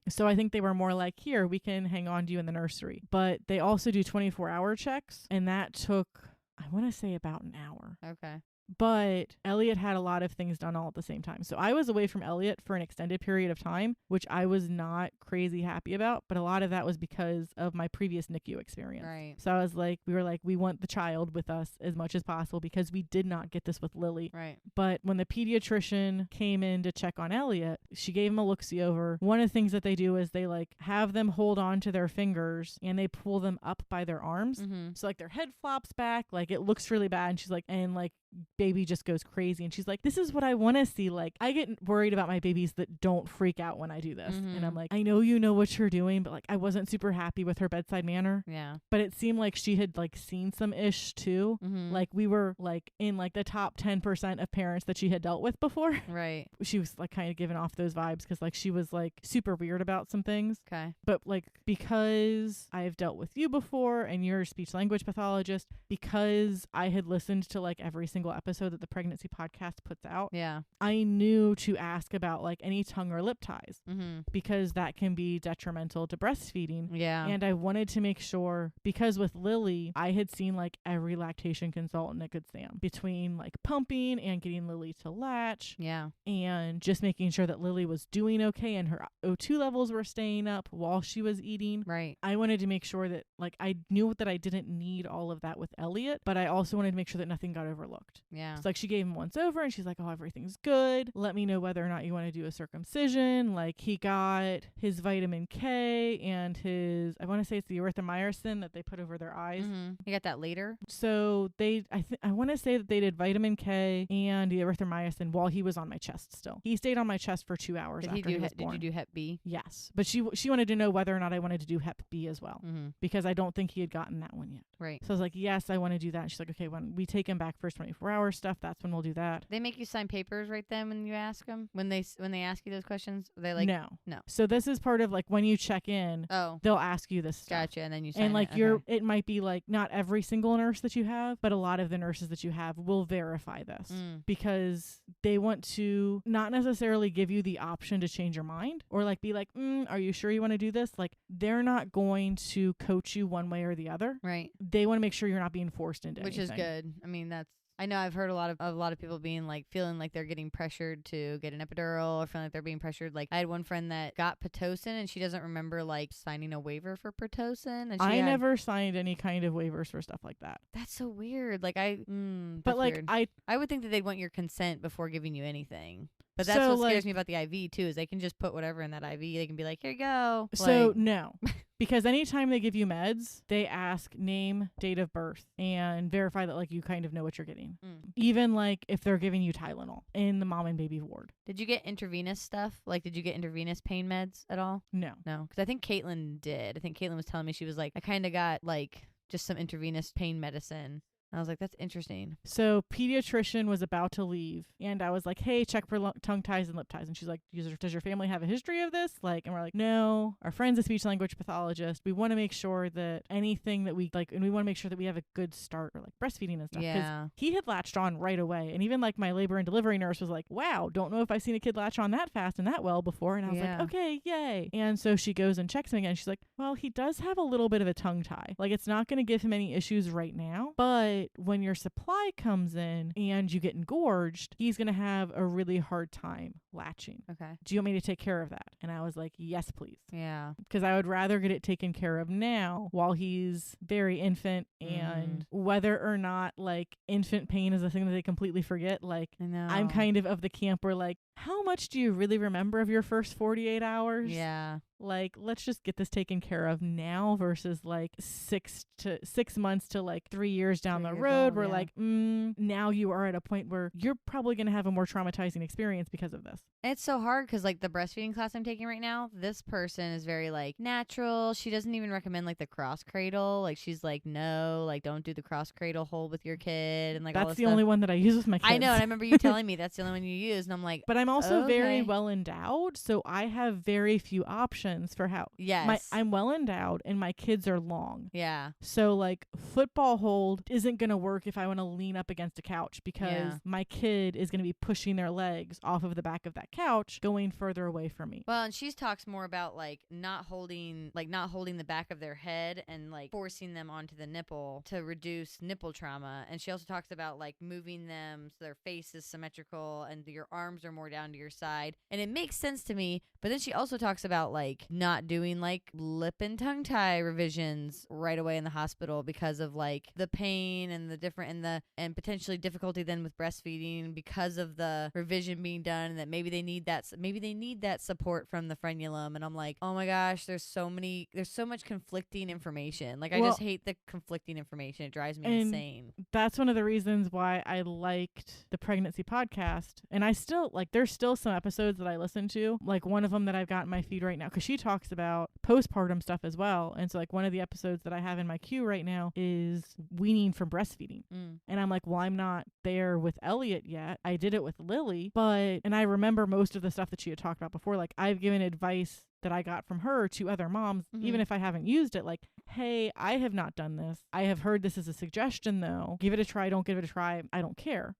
So I think they were more like, here, we can hang on to you in the nursery. But they also do 24-hour checks, and that took, I want to say, about an hour. Okay. But Elliot had a lot of things done all at the same time. So I was away from Elliot for an extended period of time, which I was not crazy happy about. But a lot of that was because of my previous NICU experience. Right. So I was like, we want the child with us as much as possible because we did not get this with Lily. Right. But when the pediatrician came in to check on Elliot, she gave him a look-see over. One of the things that they do is they like have them hold on to their fingers and they pull them up by their arms. So like their head flops back, like it looks really bad. And she's like, and like baby just goes crazy, and she's like, this is what I want to see. Like I get worried about my babies that don't freak out when I do this. And I'm like, I know you know what you're doing, but like I wasn't super happy with her bedside manner. Yeah. But it seemed like she had like seen some ish too. Like we were like in like the top 10% of parents that she had dealt with before. Right. She was like kind of giving off those vibes because like she was like super weird about some things. Okay. But like because I've dealt with you before and you're a speech language pathologist, because I had listened to like every single single episode that the pregnancy podcast puts out, Yeah. I knew to ask about like any tongue or lip ties Mm-hmm. because that can be detrimental to breastfeeding. Yeah. And I wanted to make sure, because with Lily, I had seen like every lactation consultant at Good Sam between like pumping and getting Lily to latch Yeah. and just making sure that Lily was doing okay and her O2 levels were staying up while she was eating. Right. I wanted to make sure that like I knew that I didn't need all of that with Elliot, but I also wanted to make sure that nothing got overlooked. Yeah. So like she gave him once over and she's like, oh, everything's good. Let me know whether or not you want to do a circumcision. Like he got his vitamin K and his, I want to say it's the erythromycin that they put over their eyes. Mm-hmm. You got that later? So I want to say that they did vitamin K and the erythromycin while he was on my chest still. He stayed on my chest for 2 hours after he was born. Did you do Hep B? Yes. But she wanted to know whether or not I wanted to do Hep B as well Mm-hmm. because I don't think he had gotten that one yet. Right. So I was like, yes, I want to do that. And she's like, okay, when we take him back first 24-hour stuff, that's when we'll do that. They make you sign papers right then when you ask them? When they ask you those questions? They like No. No. So this is part of like when you check in, Oh. they'll ask you this stuff. Gotcha. And then you sign And like it. Okay. it might be like not every single nurse that you have, but a lot of the nurses that you have will verify this because they want to not necessarily give you the option to change your mind or like be like, are you sure you want to do this? Like they're not going to coach you one way or the other. Right. They want to make sure you're not being forced into Which anything. is good. I mean, I know I've heard a lot of people being like feeling like they're getting pressured to get an epidural or feeling like they're being pressured. Like I had one friend that got Pitocin and she doesn't remember like signing a waiver for Pitocin. And I never signed any kind of waivers for stuff like that. That's so weird. Like But like weird. I would think that they'd want your consent before giving you anything. But that's So, what scares like- me about the IV too, is they can just put whatever in that IV. They can be like, here you go. So Like, no, because anytime they give you meds, they ask name, date of birth, and verify that like you kind of know what you're getting. Even like if they're giving you Tylenol in the mom and baby ward. did you get intravenous stuff? Like, did you get intravenous pain meds at all? No. No, because I think Caitlin did. I think Caitlin was telling me she was like, I kind of got like just some intravenous pain medicine. I was like, that's interesting. So pediatrician was about to leave and I was like, hey, check for tongue ties and lip ties. And she's like, does your family have a history of this? Like, and we're like, no, our friend's a speech language pathologist. We want to make sure that anything that we like, and we want to make sure that we have a good start or like breastfeeding and stuff. Yeah. He had latched on right away. And even like my labor and delivery nurse was like, wow, don't know if I've seen a kid latch on that fast and that well before. And I was Yeah. like, okay, yay. And so she goes and checks him again. She's like, well, he does have a little bit of a tongue tie. Like it's not going to give him any issues right now, but when your supply comes in and you get engorged, he's going to have a really hard time latching. Okay. Do you want me to take care of that? And I was like, yes, please. Yeah. Because I would rather get it taken care of now while he's very infant and whether or not like infant pain is a thing that they completely forget. Like I know. I'm kind of the camp where like, how much do you really remember of your first 48 hours? Yeah. Like, let's just get this taken care of now versus like 6 months to like 3 years down 3 the years road old, where yeah. like, now you are at a point where you're probably going to have a more traumatizing experience because of this. It's so hard because like the breastfeeding class I'm taking right now, this person is very like natural. She doesn't even recommend like the cross cradle. Like she's like, no, like don't do the cross cradle hold with your kid and like all That's this the stuff. only one that I use with my kids. I know, and I remember you telling me that's the only one you use, and I'm like, But I'm also very Okay. well endowed, so I have very few options for how. yes, I'm well endowed, and my kids are long. yeah, So like football hold isn't going to work if I want to lean up against a couch because Yeah. my kid is going to be pushing their legs off of the back of that couch going further away from me. Well, and she talks more about like not holding the back of their head and like forcing them onto the nipple to reduce nipple trauma. And she also talks about like moving them so their face is symmetrical and your arms are more down to your side. And it makes sense to me. But then she also talks about like not doing like lip and tongue tie revisions right away in the hospital because of like the pain and the different and potentially difficulty then with breastfeeding because of the revision being done, and that maybe they need that support from the frenulum. And I'm like, oh my gosh, there's so much conflicting information. Like I Well, just hate the conflicting information. It drives me and insane. That's one of the reasons why I liked the pregnancy podcast. And I still like, there's still some episodes that I listen to, like one of them that I've got in my feed right now, because she talks about postpartum stuff as well. And so like one of the episodes that I have in my queue right now is weaning from breastfeeding. And I'm like, well, I'm not there with Elliot yet. I did it with Lily, and I remember most of the stuff that she had talked about before. Like I've given advice that I got from her to other moms, even if I haven't used it. Like hey, I have not done this. I have heard this as a suggestion though. Give it a try, don't give it a try. I don't care.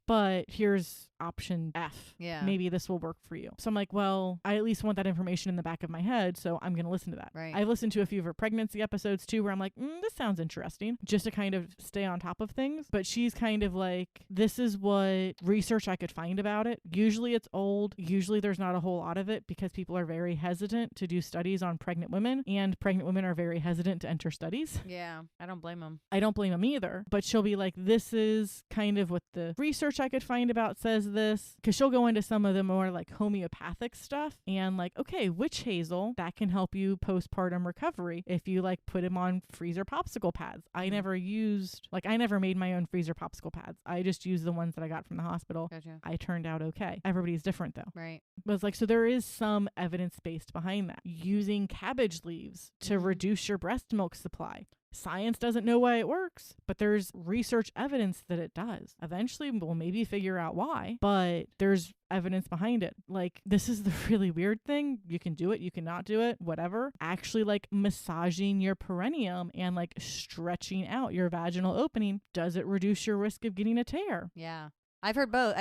But here's option F. Yeah. Maybe this will work for you. So I'm like, well, I at least want that information in the back of my head, so I'm going to listen to that. Right. I've listened to a few of her pregnancy episodes too, where I'm like, this sounds interesting, just to kind of stay on top of things. But she's kind of like, this is what research I could find about it. Usually it's old. Usually there's not a whole lot of it because people are very hesitant to do studies on pregnant women, and pregnant women are very hesitant to enter studies. Yeah, I don't blame them. I don't blame them either. But she'll be like, this is kind of what the research I could find about says this. Because she'll go into some of the more like homeopathic stuff and like, okay, witch hazel, that can help you postpartum recovery if you like put them on freezer popsicle pads. I never made my own freezer popsicle pads. I just used the ones that I got from the hospital. Gotcha. I turned out okay. Everybody's different though. Right. But it's like, so there is some evidence based behind that. Using cabbage leaves to reduce your breast milk supply. Science doesn't know why it works, but there's research evidence that it does. Eventually, we'll maybe figure out why, but there's evidence behind it. Like, this is the really weird thing. You can do it, you cannot do it, whatever. Actually, like, massaging your perineum and, like, stretching out your vaginal opening, does it reduce your risk of getting a tear? Yeah. I've heard both.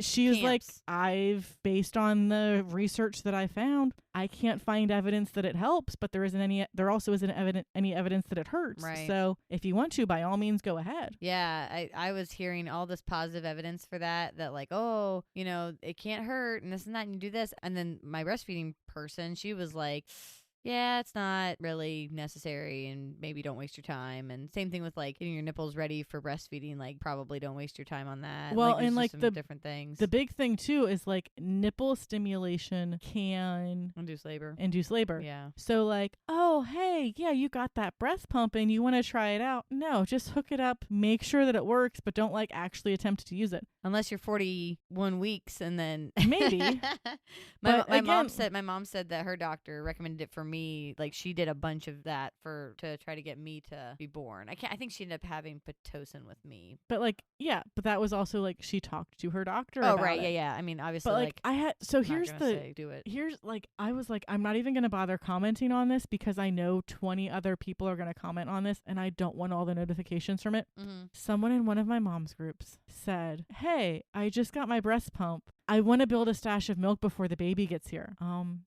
She was like, camps. based on the research that I found, I can't find evidence that it helps, but there also isn't any evidence that it hurts. Right. So if you want to, by all means, go ahead. Yeah, I was hearing all this positive evidence for that like, oh, it can't hurt and this and that, and you do this. And then my breastfeeding person, she was like, yeah, it's not really necessary and maybe don't waste your time. And same thing with like getting your nipples ready for breastfeeding, like probably don't waste your time on that. Well, there's and like some the different things. The big thing too is like nipple stimulation can induce labor. Yeah. So like, oh, hey, yeah, you got that breast pumping. You want to try it out? No, just hook it up. Make sure that it works, but don't like actually attempt to use it. Unless you're 41 weeks and then maybe. my mom said that her doctor recommended it for me. Like she did a bunch of that to try to get me to be born. I think she ended up having Pitocin with me. But like, yeah, but that was also like she talked to her doctor. Oh, about right. it. Yeah. I mean, obviously, but like I had, so here's do it. Here's like, I was like, I'm not even going to bother commenting on this because I know 20 other people are going to comment on this and I don't want all the notifications from it. Someone in one of my mom's groups said, hey, I just got my breast pump. I want to build a stash of milk before the baby gets here.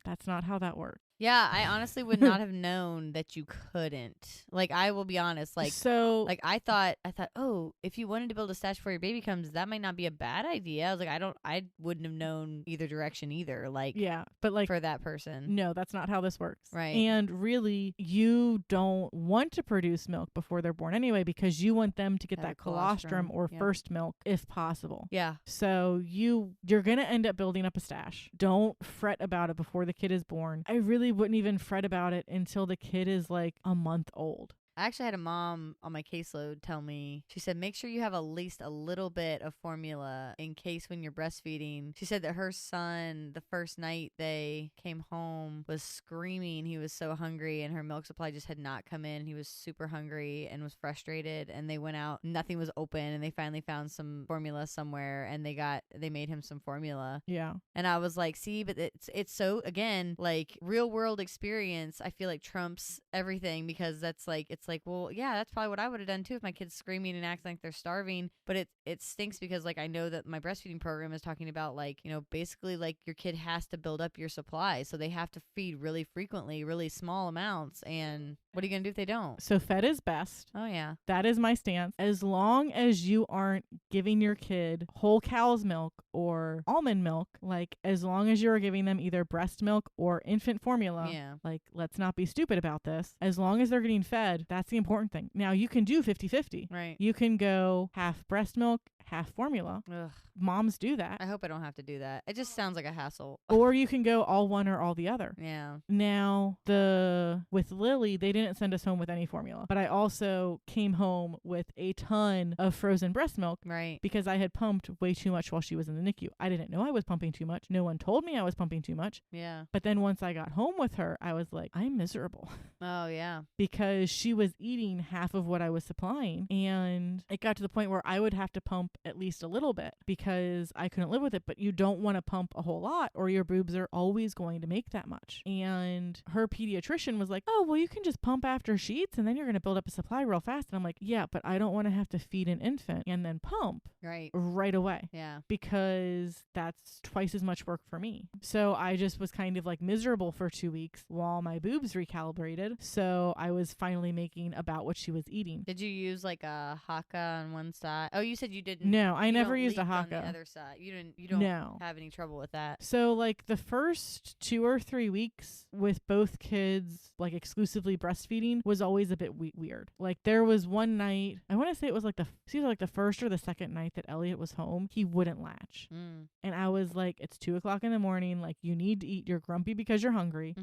That's not how that works. Yeah, I honestly would not have known that you couldn't. Like, I will be honest. Like, so, like I thought, oh, if you wanted to build a stash before your baby comes, that might not be a bad idea. I was like, I wouldn't have known either direction either. Like, yeah, but like for that person, no, that's not how this works. Right. And really, you don't want to produce milk before they're born anyway because you want them to get that colostrum or first milk if possible. Yeah. So you're gonna end up building up a stash. Don't fret about it before the kid is born. I really wouldn't even fret about it until the kid is like a month old. I actually had a mom on my caseload tell me, she said, make sure you have at least a little bit of formula in case when you're breastfeeding. She said that her son, the first night they came home, was screaming. He was so hungry and her milk supply just had not come in. He was super hungry and was frustrated, and they went out, nothing was open, and they finally found some formula somewhere and they made him some formula. Yeah. And I was like, see, but it's so, again, like real world experience, I feel like trumps everything, because that's like, it's like, well, yeah, that's probably what I would have done too if my kid's screaming and acting like they're starving. But it stinks because like I know that my breastfeeding program is talking about like, basically like your kid has to build up your supply, so they have to feed really frequently, really small amounts. And what are you gonna do if they don't? So fed is best. Oh yeah, that is my stance. As long as you aren't giving your kid whole cow's milk or almond milk, like as long as you're giving them either breast milk or infant formula, like let's not be stupid about this. As long as they're getting fed, that's the important thing. Now you can do 50-50. Right. You can go half breast milk, half formula. Ugh. Moms do that. I hope I don't have to do that. It just sounds like a hassle. Or you can go all one or all the other. Yeah. Now, with Lily, they didn't send us home with any formula, but I also came home with a ton of frozen breast milk. Right. Because I had pumped way too much while she was in the NICU. I didn't know I was pumping too much. No one told me I was pumping too much. Yeah. But then once I got home with her, I was like, I'm miserable. Oh, yeah. Because she was eating half of what I was supplying. And it got to the point where I would have to pump at least a little bit because I couldn't live with it. But you don't want to pump a whole lot or your boobs are always going to make that much. And her pediatrician was like, oh, well, you can just pump after sheets and then you're going to build up a supply real fast. And I'm like, yeah, but I don't want to have to feed an infant and then pump right away. Yeah. Because that's twice as much work for me. So I just was kind of like miserable for 2 weeks while my boobs recalibrated. So I was finally making about what she was eating. Did you use like a haka on one side? Oh, you said you didn't. No, I never don't used a leak haka. On the other side. You don't have any trouble with that. So like the first 2 or 3 weeks with both kids like exclusively breastfeeding was always a bit weird. Like there was one night, I want to say it was like the first or the second night that Elliot was home, he wouldn't latch. And I was like, it's 2 o'clock in the morning. Like you need to eat. You're grumpy because you're hungry.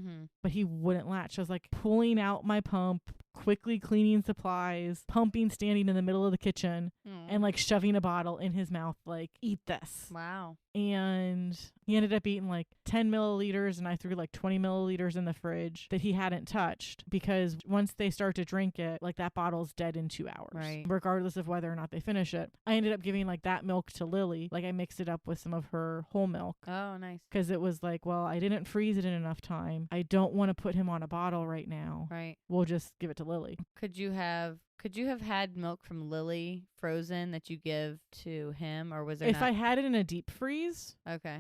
But he wouldn't latch. I was like pulling out my pump, quickly cleaning supplies, pumping, standing in the middle of the kitchen and like shoving a bottle in his mouth, like, eat this. Wow. And he ended up eating like 10 milliliters and I threw like 20 milliliters in the fridge that he hadn't touched because once they start to drink it, like that bottle's dead in 2 hours, regardless of whether or not they finish it. I ended up giving like that milk to Lily. Like I mixed it up with some of her whole milk. Oh, nice. Because it was like, well, I didn't freeze it in enough time. I don't want to put him on a bottle right now. Right. We'll just give it to Lily. Could you have had milk from Lily frozen that you give to him, or was there If I had it in a deep freeze,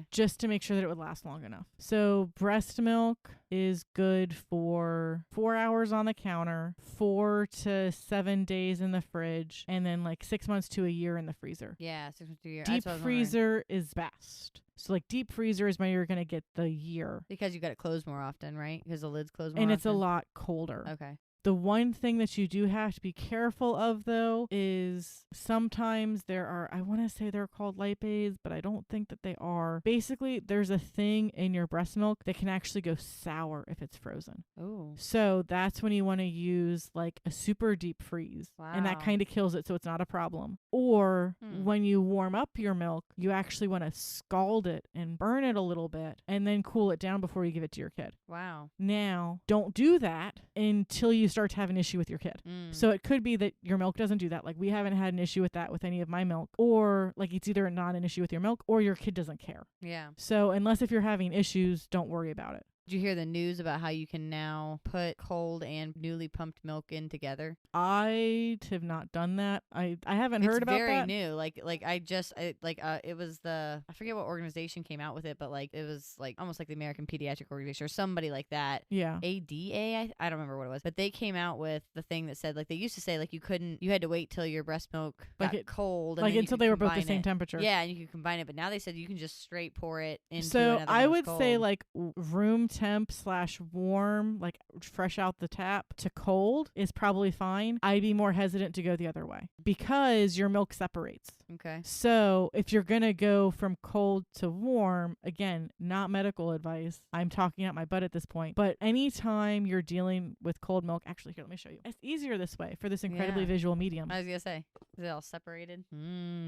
just to make sure that it would last long enough. So breast milk is good for 4 hours on the counter, 4 to 7 days in the fridge, and then like 6 months to a year in the freezer. Yeah, 6 months to a year. Deep freezer is best. So like deep freezer is when you're going to get the year. Because you got it closed more often, right? Because the lid's closed more and often. It's a lot colder. Okay. The one thing that you do have to be careful of, though, is sometimes there are, I want to say they're called lipase, but I don't think that they are. Basically, there's a thing in your breast milk that can actually go sour if it's frozen. Oh. So that's when you want to use like a super deep freeze. Wow. And that kind of kills it, so it's not a problem. Or when you warm up your milk, you actually want to scald it and burn it a little bit and then cool it down before you give it to your kid. Wow. Now, don't do that until you start to have an issue with your kid. So it could be that your milk doesn't do that. Like we haven't had an issue with that with any of my milk, or like it's either not an issue with your milk or your kid doesn't care. Yeah. So unless if you're having issues, don't worry about it. Did you hear the news about how you can now put cold and newly pumped milk in together? I have not done that. I haven't heard about that. It's very new. It was I forget what organization came out with it, but like it was like almost like the American Pediatric Organization or somebody like that. Yeah. ADA, I don't remember what it was, but they came out with the thing that said like they used to say like you had to wait till your breast milk got cold, and like then until they were both the same temperature. Yeah, and you could combine it, but now they said you can just straight pour it into. So I would cold. say like room temp / warm, like fresh out the tap to cold is probably fine. I'd be more hesitant to go the other way because your milk separates. Okay. So if you're going to go from cold to warm, again, not medical advice. I'm talking out my butt at this point. But anytime you're dealing with cold milk, actually, here, let me show you. It's easier this way for this incredibly visual medium. I was going to say, is it all separated?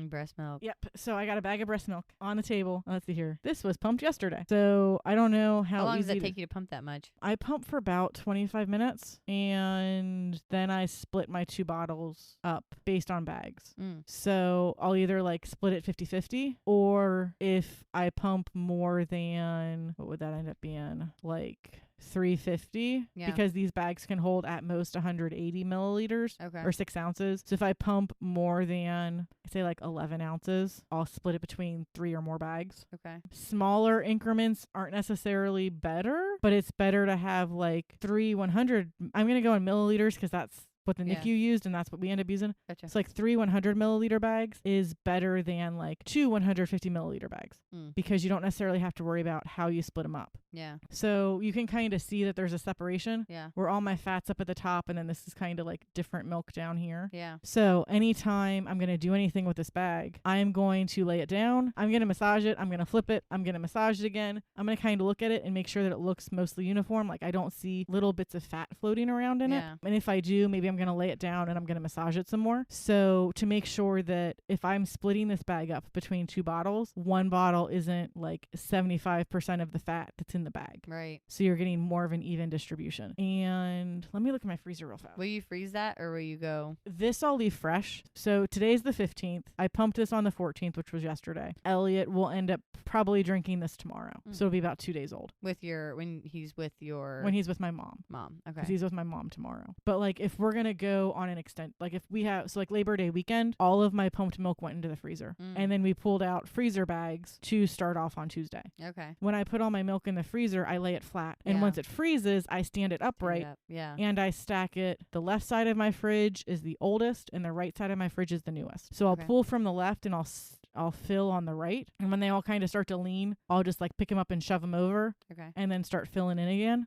Breast milk. Yep. So I got a bag of breast milk on the table. Let's see here. This was pumped yesterday. So I don't know how long easy does it take you to pump that much? I pump for about 25 minutes and then I split my 2 bottles up based on bags. So I'll either like split it 50-50, or if I pump more than, what would that end up being? Like 350, because these bags can hold at most 180 milliliters or 6 ounces. So if I pump more than, say like 11 ounces, I'll split it between 3 or more bags. Okay. Smaller increments aren't necessarily better, but it's better to have like 3 100. I'm going to go in milliliters because that's what the NICU used, and that's what we end up using. Gotcha. It's like 3 100 milliliter bags is better than like 2 150 milliliter bags because you don't necessarily have to worry about how you split them up. Yeah. So you can kind of see that there's a separation. Yeah. Where all my fat's up at the top, and then this is kind of like different milk down here. Yeah. So anytime I'm going to do anything with this bag, I'm going to lay it down. I'm going to massage it. I'm going to flip it. I'm going to massage it again. I'm going to kind of look at it and make sure that it looks mostly uniform. Like I don't see little bits of fat floating around in it. And if I do, maybe I'm going to lay it down and I'm going to massage it some more. So to make sure that if I'm splitting this bag up between 2 bottles, one bottle isn't like 75% of the fat that's in the bag. Right. So you're getting more of an even distribution. And let me look at my freezer real fast. Will you freeze that or will you go? This I'll leave fresh. So today's the 15th. I pumped this on the 14th, which was yesterday. Elliot will end up probably drinking this tomorrow. So it'll be about 2 days old. When he's with my mom. Mom. Okay. Because he's with my mom tomorrow. But like if we're going to go on an extent, like if we have, so like Labor Day weekend, all of my pumped milk went into the freezer. And then we pulled out freezer bags to start off on Tuesday. Okay. When I put all my milk in the freezer, I lay it flat. And once it freezes, I stand it upright. Yeah. And I stack it. The left side of my fridge is the oldest and the right side of my fridge is the newest. So I'll pull from the left and I'll fill on the right. And when they all kind of start to lean, I'll just like pick them up and shove them over. Okay. And then start filling in again.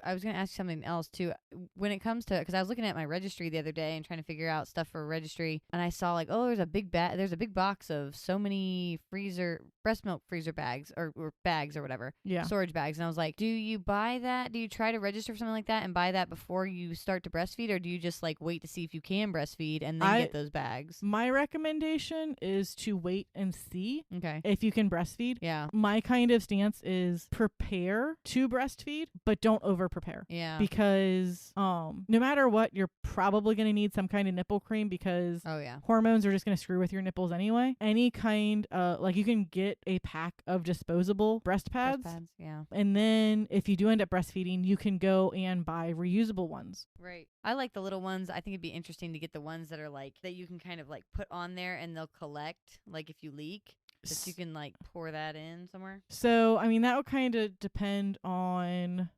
I was going to ask you something else too. When it comes to, because I was looking at my registry the other day and trying to figure out stuff for registry, and I saw like, oh, there's a big box of so many breast milk freezer bags or bags or whatever. Yeah. Storage bags. And I was like, do you buy that? Do you try to register for something like that and buy that before you start to breastfeed, or do you just like wait to see if you can breastfeed and then get those bags? My recommendation is to wait and see if you can breastfeed. Yeah. My kind of stance is prepare to breastfeed, but don't over prepare. Yeah. Because no matter what, you're probably going to need some kind of nipple cream because hormones are just going to screw with your nipples anyway. Any kind like you can get a pack of disposable breast pads. Yeah. And then if you do end up breastfeeding, you can go and buy reusable ones. Right. I like the little ones. I think it'd be interesting to get the ones that are like that you can kind of like put on there and they'll collect like if you leak. That you can like pour that in somewhere. So, I mean, that would kind of depend on,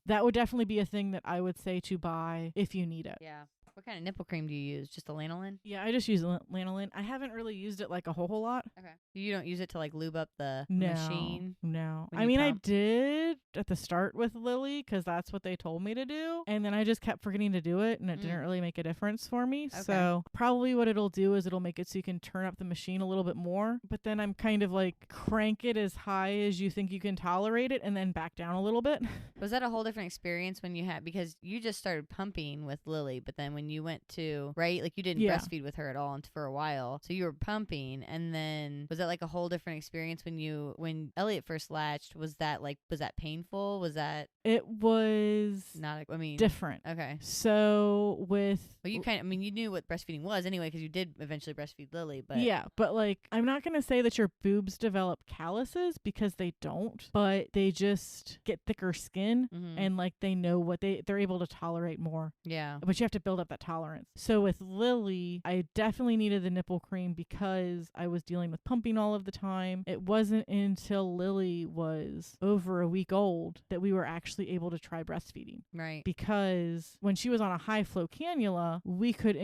that would definitely be a thing that I would say to buy if you need it. Yeah. What kind of nipple cream do you use? Just a lanolin? Yeah, I just use lanolin. I haven't really used it like a whole lot. Okay. You don't use it to like lube up the machine? No. I mean, pump? I did at the start with Lily because that's what they told me to do. And then I just kept forgetting to do it and it didn't really make a difference for me. Okay. So probably what it'll do is it'll make it so you can turn up the machine a little bit more. But then I'm kind of like crank it as high as you think you can tolerate it and then back down a little bit. Was that a whole different experience when you had, because you just started pumping with Lily, but then when you went to, right? Like you didn't breastfeed with her at all for a while. So you were pumping, and then was that like a whole different experience when Elliot first latched? Was that painful? Was that? It was not, different. Okay. So with, well, you you knew what breastfeeding was anyway, because you did eventually breastfeed Lily, but. Yeah, but like, I'm not going to say that your boobs develop calluses because they don't, but they just get thicker skin and like they know what they're able to tolerate more. Yeah. But you have to build up that tolerance. So with Lily, I definitely needed the nipple cream because I was dealing with pumping all of the time. It wasn't until Lily was over a week old that we were actually able to try breastfeeding. Right. Because when she was on a high flow cannula, we could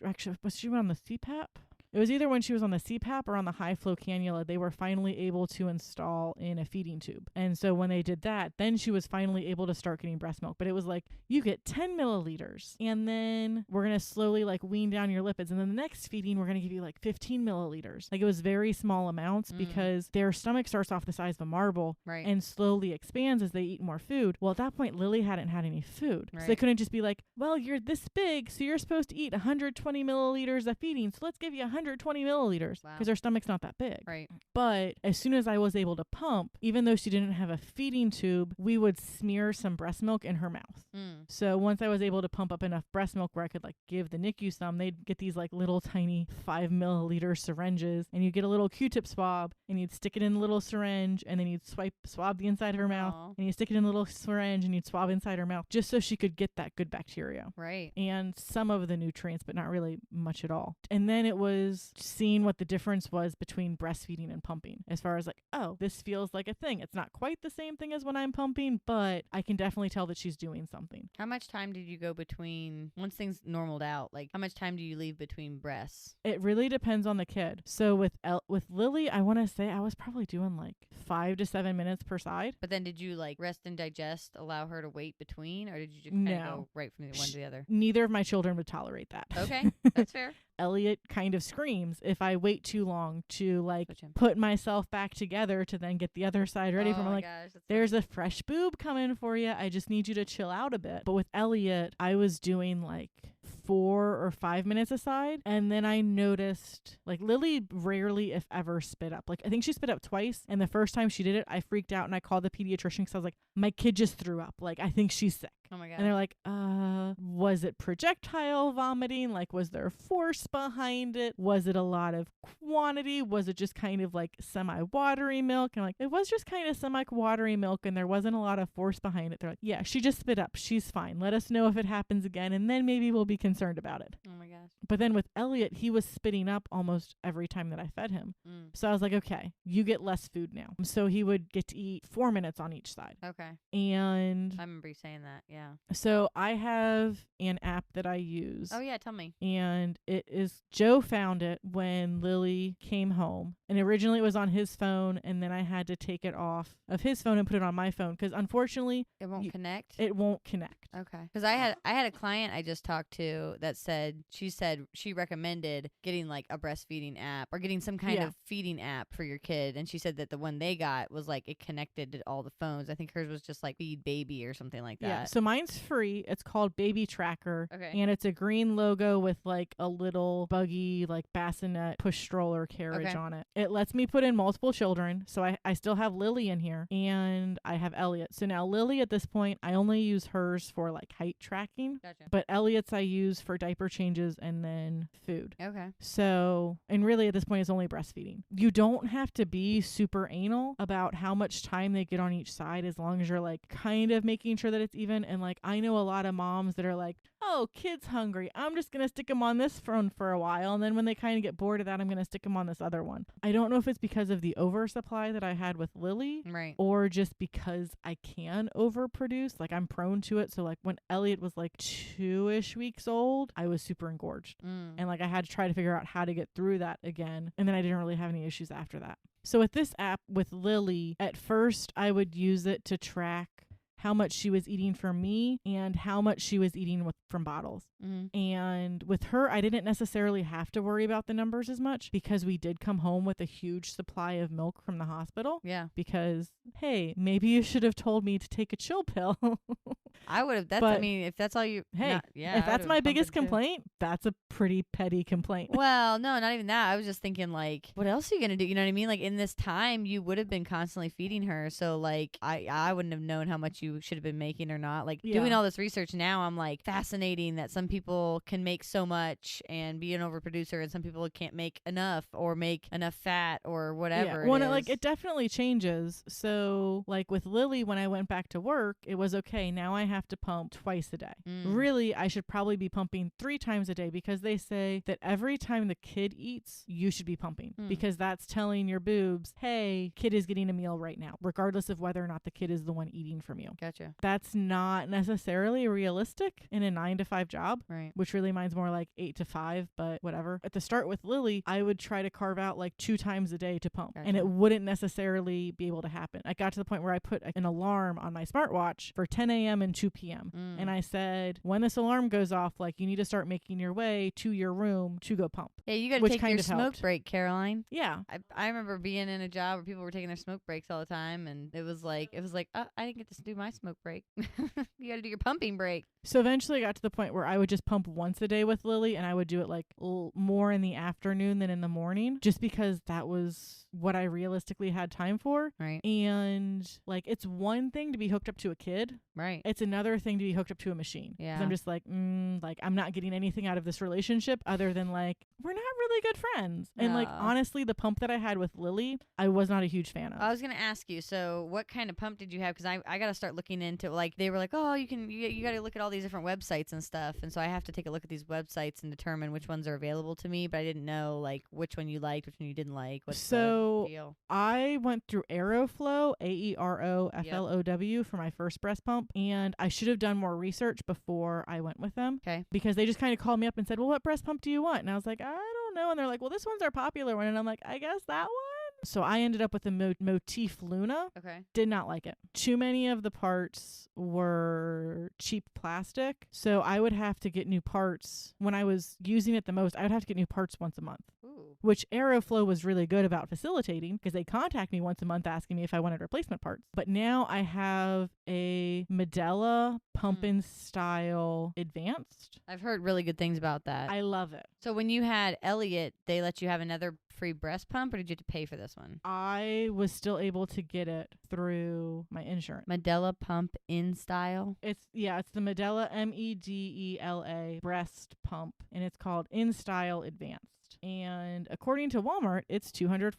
actually, was she on the CPAP? It was either when she was on the CPAP or on the high flow cannula, they were finally able to install in a feeding tube. And so when they did that, then she was finally able to start getting breast milk. But it was like, you get 10 milliliters and then we're going to slowly like wean down your lipids. And then the next feeding, we're going to give you like 15 milliliters. Like it was very small amounts because their stomach starts off the size of a marble and slowly expands as they eat more food. Well, at that point, Lily hadn't had any food. Right. So they couldn't just be like, well, you're this big, so you're supposed to eat 120 milliliters of feeding. So let's give you 120 milliliters because her stomach's not that big. Right. But as soon as I was able to pump, even though she didn't have a feeding tube, we would smear some breast milk in her mouth. So once I was able to pump up enough breast milk where I could like give the NICU some, they'd get these like little tiny 5 milliliter syringes and you get a little Q-tip swab and you'd stick it in the little syringe and then you'd swab the inside of her mouth and you stick it in the little syringe and you'd swab inside her mouth just so she could get that good bacteria. Right. And some of the nutrients, but not really much at all. And then it was seeing what the difference was between breastfeeding and pumping as far as like, oh, this feels like a thing. It's not quite the same thing as when I'm pumping, but I can definitely tell that she's doing something. How much time did you go between, once things normaled out, like how much time do you leave between breaths? It really depends on the kid. So with Lily, I want to say I was probably doing like 5 to 7 minutes per side. But then did you like rest and digest, allow her to wait between, or did you just kind of go right from the one to the other? Neither of my children would tolerate that. Okay, that's fair. Elliot kind of screams if I wait too long to like Switch him. put myself back together to then get the other side ready for him. Oh I'm my like, gosh, that's there's a fresh boob coming for you. I just need you to chill out a bit. But with Elliot, I was doing like 4 or 5 minutes aside, and then I noticed like Lily rarely if ever spit up. Like I think she spit up twice, and the first time she did it I freaked out and I called the pediatrician because I was like, my kid just threw up, like I think she's sick. Oh my god. And they're like, was it projectile vomiting? Like, was there force behind it? Was it a lot of quantity? Was it just kind of like semi-watery milk? And like, it was just kind of semi-watery milk and there wasn't a lot of force behind it. They're like, yeah, she just spit up. She's fine. Let us know if it happens again and then maybe we'll be concerned about it. Oh my gosh. But then with Elliot, he was spitting up almost every time that I fed him. So I was like, okay, you get less food now. So he would get to eat 4 minutes on each side. Okay. And I remember you saying that. Yeah. so I have an app that I use. Oh yeah, tell me. And it is, Joe found it when Lily came home. And originally it was on his phone, and then I had to take it off of his phone and put it on my phone because unfortunately It won't connect? it won't connect. Okay. Because I had a client I just talked to that said she recommended getting like a breastfeeding app or getting some kind of feeding app for your kid, and she said that the one they got was like it connected to all the phones. I think hers was just like Feed Baby or something like that. Yeah, so mine's free. It's called Baby Tracker. Okay. And it's a green logo with like a little buggy, like bassinet push stroller carriage on it. It lets me put in multiple children. So I still have Lily in here and I have Elliot. So now Lily at this point, I only use hers for like height tracking. Gotcha. But Elliot's I use for diaper changes and then food. Okay. So, and really at this point it's only breastfeeding. You don't have to be super anal about how much time they get on each side as long as you're like kind of making sure that it's even. And like, I know a lot of moms that are like, oh, kid's hungry, I'm just going to stick him on this phone for a while. And then when they kind of get bored of that, I'm going to stick him on this other one. I don't know if it's because of the oversupply that I had with Lily. Right. Or just because I can overproduce. Like I'm prone to it. So like when Elliot was like 2-ish weeks old, I was super engorged. And like I had to try to figure out how to get through that again. And then I didn't really have any issues after that. So with this app with Lily, at first I would use it to track how much she was eating from me and how much she was eating from bottles. And with her, I didn't necessarily have to worry about the numbers as much because we did come home with a huge supply of milk from the hospital. Yeah. Because, hey, maybe you should have told me to take a chill pill. I would have. But, I mean, if that's all you. Hey, yeah. if that's my biggest complaint, that's a pretty petty complaint. Well, no, not even that. I was just thinking, like, what else are you gonna do? You know what I mean? Like in this time, you would have been constantly feeding her. So like, I wouldn't have known how much you should have been making or not. Like doing all this research now, I'm like fascinating that some people can make so much and be an overproducer, and some people can't make enough or make enough fat or whatever. Yeah. Well, it definitely changes. So like with Lily, when I went back to work, it was okay. Now I have to pump twice a day. Really, I should probably be pumping 3 times a day because they say that every time the kid eats, you should be pumping because that's telling your boobs, hey, kid is getting a meal right now, regardless of whether or not the kid is the one eating from you. Gotcha. That's not necessarily realistic in a 9-to-5 job, right? Which really mine's more like 8-to-5, but whatever. At the start with Lily, I would try to carve out like 2 times a day to pump, and it wouldn't necessarily be able to happen. I got to the point where I put an alarm on my smartwatch for 10 a.m. and 2 p.m. And I said, when this alarm goes off, like you need to start making your way to your room to go pump. Yeah, you got to take your smoke break, Caroline. Yeah. I remember being in a job where people were taking their smoke breaks all the time, and it was like, I didn't get to do my smoke break. You got to do your pumping break. So eventually I got to the point where I would just pump once a day with Lily, and I would do it like more in the afternoon than in the morning, just because that was what I realistically had time for. Right. And like, it's one thing to be hooked up to a kid. Right. It's another thing to be hooked up to a machine. Yeah. 'Cause I'm just like, like I'm not getting anything out of this relationship other than like, we're not really good friends. And like, honestly, the pump that I had with Lily, I was not a huge fan of. I was going to ask you, so what kind of pump did you have? Because I got to start looking into, like, they were like, oh, you got to look at all these different websites and stuff. And so I have to take a look at these websites and determine which ones are available to me. But I didn't know, like, which one you liked, which one you didn't like. What's the deal? I went through Aeroflow, AEROFLOW, for my first breast pump. And I should have done more research before I went with them. Okay. Because they just kind of called me up and said, well, what breast pump do you want? And I was like, I don't know. And they're like, well, this one's our popular one. And I'm like, I guess that one? So I ended up with a Motif Luna. Okay. Did not like it. Too many of the parts were cheap plastic. So I would have to get new parts. When I was using it the most, I would have to get new parts once a month. Ooh. Which Aeroflow was really good about facilitating because they contact me once a month asking me if I wanted replacement parts. But now I have a Medela Pumpin' Style Advanced. I've heard really good things about that. I love it. So when you had Elliot, they let you have another free breast pump, or did you have to pay for this one? I was still able to get it through my insurance. Medela Pump in Style. It's the Medela Medela breast pump, and it's called In Style Advanced. And according to Walmart, it's $240.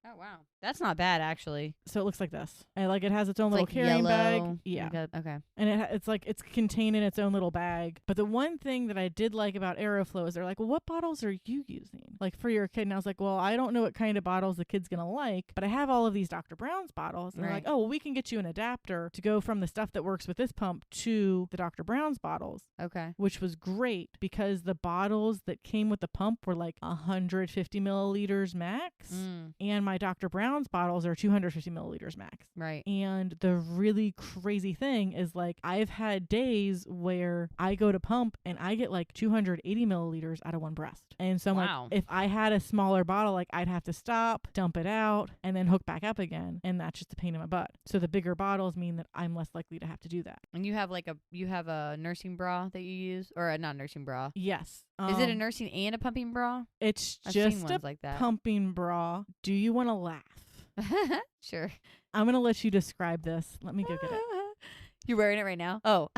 Oh wow, that's not bad actually. So it looks like this, and like it has its own It's little like carrying bag. yellow. Yeah. Okay. And it's like it's contained in its own little bag. But the one thing that I did like about Aeroflow is they're like, well, what bottles are you using? Like for your kid. And I was like, well, I don't know what kind of bottles the kid's going to like, but I have all of these Dr. Brown's bottles. And they're like, oh, well, we can get you an adapter to go from the stuff that works with this pump to the Dr. Brown's bottles. Okay. Which was great because the bottles that came with the pump were like 150 milliliters max. And my Dr. Brown's bottles are 250 milliliters max. Right. And the really crazy thing is like I've had days where I go to pump and I get like 280 milliliters out of one breast. And so I'm like, if I had a smaller bottle, like I'd have to stop, dump it out, and then hook back up again. And that's just a pain in my butt. So the bigger bottles mean that I'm less likely to have to do that. And you have a nursing bra that you use, or a not nursing bra? Yes. Is it a nursing and a pumping bra? It's I've just seen a ones like that. pumping bra. Do you want to laugh? Sure. I'm going to let you describe this. Let me go get it. You're wearing it right now? Oh.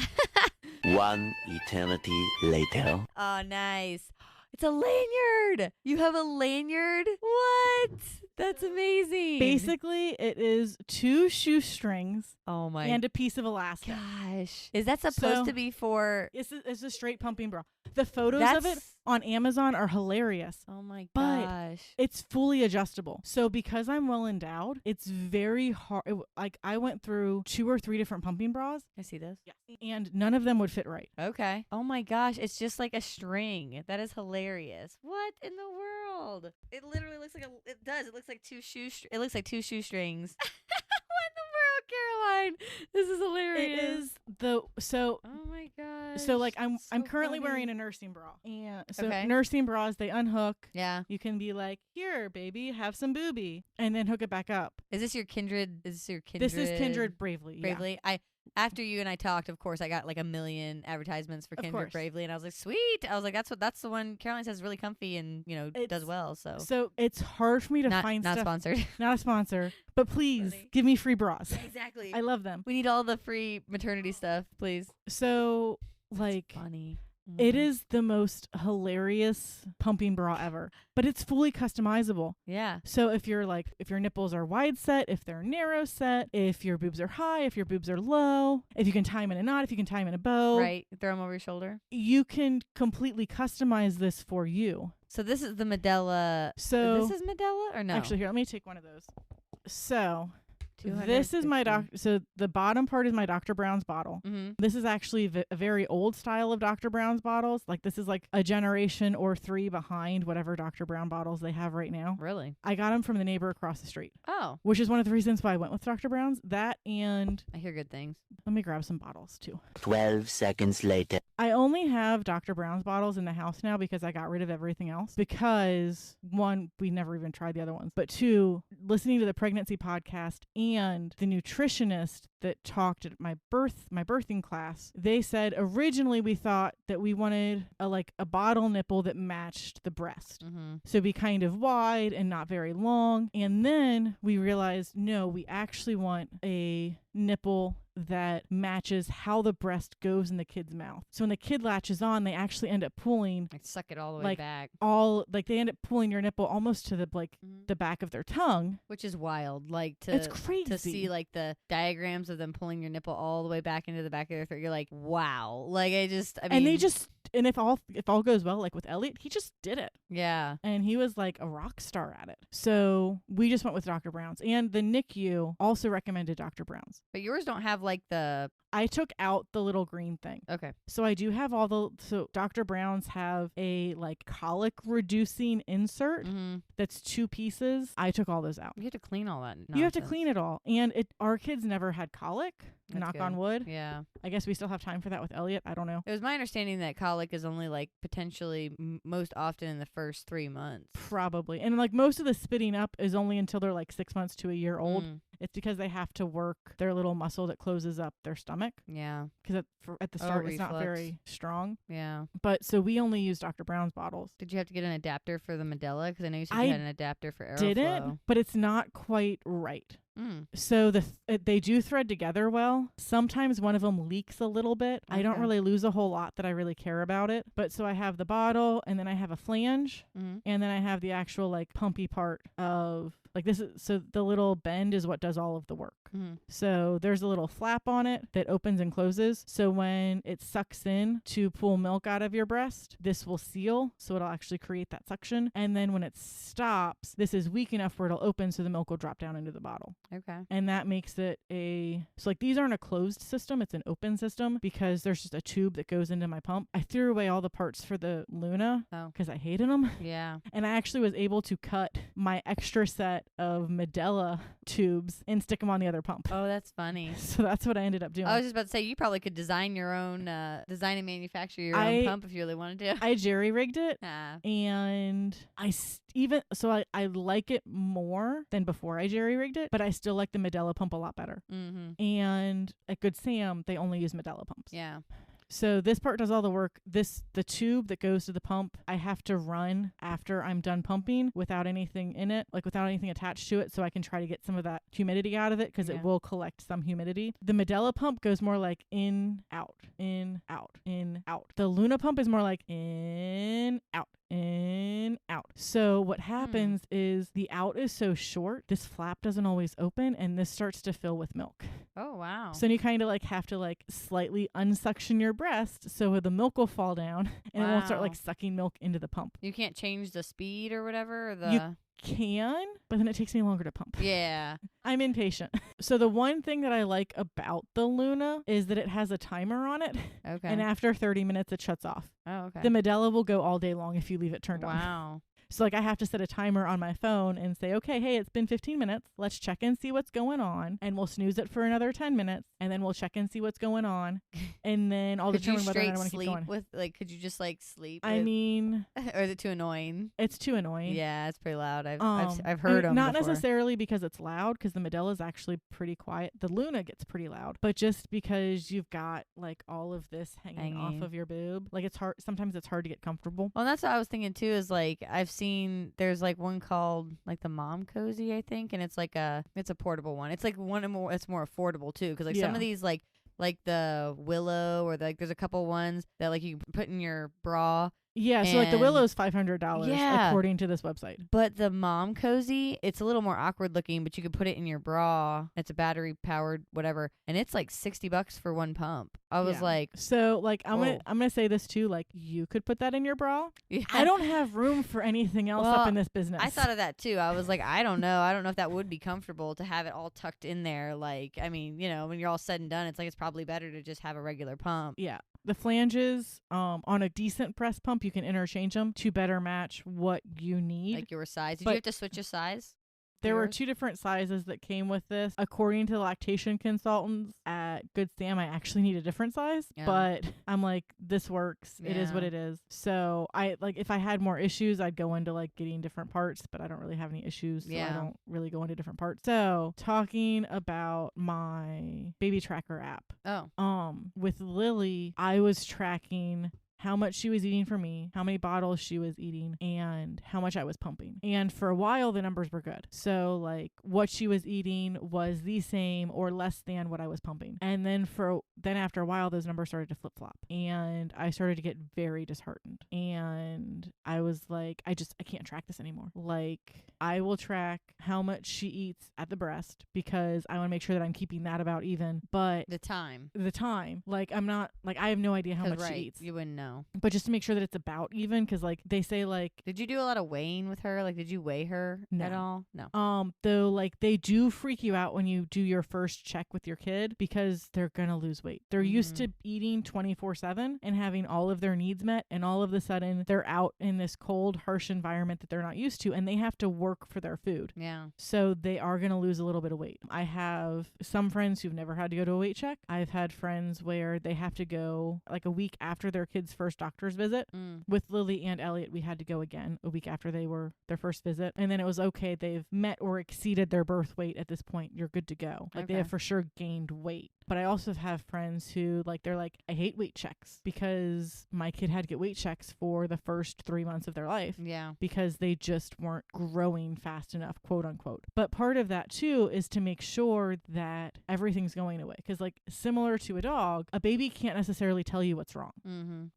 One eternity later. Oh, nice. It's a lanyard. You have a lanyard? What? That's amazing. Basically, it is 2 shoestrings and a piece of elastic. Gosh. Is that supposed to be for... It's a straight pumping bra. The photos of it on Amazon are hilarious. Oh my but gosh. it's fully adjustable. So because I'm well endowed, it's very hard. Like I went through 2 or 3 different pumping bras. I see this. Yeah. And none of them would fit right. Okay. Oh my gosh. It's just like a string. That is hilarious. What in the world? It literally looks like it does. It looks like 2 it looks like 2 shoestrings. What in the world, Caroline? This is hilarious. It is oh my gosh. So like I'm So currently funny. wearing a nursing bra. And so Okay. nursing bras, they unhook. Yeah. You can be like, here, baby, have some boobie, and then hook it back up. Is this your Kindred? This is Kindred Bravely. Bravely. Yeah. After you and I talked, of course, I got like a million advertisements for Of Kindred course. Bravely, and I was like, sweet. I was like, that's the one Caroline says is really comfy and does well. So it's hard for me to find not stuff. sponsored. Not a sponsor, but please Funny. give me free bras. Exactly. I love them. We need all the free maternity stuff, please. So like Funny. it is the most hilarious pumping bra ever, but it's fully customizable. Yeah. So if your nipples are wide set, if they're narrow set, if your boobs are high, if your boobs are low, if you can tie them in a knot, if you can tie them in a bow, Right. Throw them over your shoulder. you can completely customize this for you. So this is the Medela. So This is Medela or no? actually, here, let me take one of those. So this is my So the bottom part is my Dr. Brown's bottle. Mm-hmm. This is actually a very old style of Dr. Brown's bottles. Like this is like a generation or 3 behind whatever Dr. Brown bottles they have right now. Really? I got them from the neighbor across the street, Oh. which is one of the reasons why I went with Dr. Brown's. That and I hear good things. let me grab some bottles too. 12 seconds later. I only have Dr. Brown's bottles in the house now because I got rid of everything else. Because 1, we never even tried the other ones. But 2, listening to the pregnancy podcast and the nutritionist that talked at my birthing class, they said originally we thought that we wanted a bottle nipple that matched the breast. Mm-hmm. So be kind of wide and not very long. And then we realized, no, we actually want a nipple that matches how the breast goes in the kid's mouth. So when the kid latches on, they actually end up pulling Like suck it all the way back. they end up pulling your nipple almost to the back of their tongue. Which is wild. Like It's crazy. to see like the diagrams of them pulling your nipple all the way back into the back of their throat. You're like, wow. Like I mean, and and if all goes well, like with Elliot, he just did it. Yeah. And he was like a rock star at it. So we just went with Dr. Brown's. And the NICU also recommended Dr. Brown's. But yours don't have like the... I took out the little green thing. Okay. So I do have so Dr. Brown's have a like colic reducing insert that's 2 pieces. I took all those out. You have to clean all that nonsense. You have to clean it all. And our kids never had colic. That's knock good. on wood. Yeah. I guess we still have time for that with Elliot. I don't know. It was my understanding that colic is only like potentially most often in the first 3 months. Probably. And like most of the spitting up is only until they're like 6 months to a year old. It's because they have to work their little muscle that closes up their stomach. Yeah. Because at the start, it's not very strong. Yeah. But so we only use Dr. Brown's bottles. Did you have to get an adapter for the Medela? Because I know you said you had an adapter for Aeroflow. Didn't, but it's not quite right. So they do thread together well. Sometimes one of them leaks a little bit. Okay. I don't really lose a whole lot that I really care about it. But so I have the bottle, and then I have a flange, and then I have the actual like pumpy part of like this is, so the little bend is what does all of the work. So there's a little flap on it that opens and closes. So when it sucks in to pull milk out of your breast, this will seal. So it'll actually create that suction. And then when it stops, this is weak enough where it'll open so the milk will drop down into the bottle. Okay. And that makes it so like these aren't a closed system. It's an open system because there's just a tube that goes into my pump. I threw away all the parts for the Luna because I hated them. Yeah. And I actually was able to cut my extra set of Medela tubes and stick them on the other pump. Oh, that's funny. So that's what I ended up doing. I was just about to say, you probably could design your own, design and manufacture your own pump if you really wanted to. I jerry-rigged it. And I like it more than before I jerry-rigged it, but I still like the Medela pump a lot better. And at Good Sam, they only use Medela pumps. Yeah. So this part does all the work. The tube that goes to the pump, I have to run after I'm done pumping without anything in it, like without anything attached to it, so I can try to get some of that humidity out of it because it will collect some humidity. The Medela pump goes more like in, out, in, out, in, out. The Luna pump is more like in, out, in, out. So what happens is the out is so short, this flap doesn't always open, and this starts to fill with milk. Oh, wow. So then you kind of like have to like slightly unsuction your breast so the milk will fall down and it won't start like sucking milk into the pump. You can't change the speed or whatever? You can, but then it takes me longer to pump. Yeah. I'm impatient. So the one thing that I like about the Luna is that it has a timer on it. Okay. And after 30 minutes, it shuts off. Oh, okay. The Medela will go all day long if you leave it turned on. Wow. So like I have to set a timer on my phone and say, okay, hey, it's been 15 minutes. Let's check and see what's going on. And we'll snooze it for another 10 minutes. And then we'll check and see what's going on. And then I'll determine whether or not I want to keep going. Could you just like sleep? I mean. Or is it too annoying? It's too annoying. Yeah, it's pretty loud. I've heard them Not before. necessarily because it's loud, because the Medela is actually pretty quiet. The Luna gets pretty loud. But just because you've got like all of this hanging off of your boob. Like it's hard. Sometimes it's hard to get comfortable. Well, that's what I was thinking too, is like I've seen there's like one called like the Mom Cozy, I think, and it's like it's a portable one. It's like it's more affordable too, because like some of these like the Willow or like there's a couple ones that like you can put in your bra. Yeah, so like the Willow's $500 according to this website. But the Mom Cozy, it's a little more awkward looking, but you could put it in your bra. It's a battery powered whatever, and it's like $60 for one pump. I was like, so like I'm gonna say this too, like you could put that in your bra. Yeah. I don't have room for anything else up in this business. I thought of that too. I was like, I don't know if that would be comfortable to have it all tucked in there. Like, I mean, when you're all said and done, it's like it's probably better to just have a regular pump. Yeah. The flanges on a decent breast pump, you can interchange them to better match what you need. Like your size. Did you have to switch your size? There were 2 different sizes that came with this. According to the lactation consultants at Good Sam, I actually need a different size. Yeah. But I'm like, this works. Yeah. It is what it is. So I like if I had more issues, I'd go into like getting different parts, but I don't really have any issues. So I don't really go into different parts. So talking about my baby tracker app. With Lily, I was tracking how much she was eating for me, how many bottles she was eating, and how much I was pumping. And for a while, the numbers were good. So like what she was eating was the same or less than what I was pumping. And then after a while, those numbers started to flip-flop. And I started to get very disheartened. And I was like, I can't track this anymore. Like I will track how much she eats at the breast because I want to make sure that I'm keeping that about even. But the time. Like I'm not, like I have no idea how much she eats. You wouldn't know. No. but just to make sure that it's about even, because like they say like Did you do a lot of weighing with her? Like, did you weigh her No. at all? No. though like they do freak you out when you do your first check with your kid because they're gonna lose weight. They're used to eating 24/7 and having all of their needs met, and all of a sudden they're out in this cold, harsh environment that they're not used to, and they have to work for their food. Yeah. So they are going to lose a little bit of weight. I have some friends who've never had to go to a weight check. I've had friends where they have to go like a week after their kid's first doctor's visit. With Lily and Elliot, we had to go again a week after they were their first visit. And then it was okay. They've met or exceeded their birth weight at this point. You're good to go. Like they have for sure gained weight. But I also have friends who like, they're like, I hate weight checks because my kid had to get weight checks for the first 3 months of their life. Yeah. Because they just weren't growing fast enough, quote unquote. But part of that too is to make sure that everything's going away. Because like similar to a dog, a baby can't necessarily tell you what's wrong.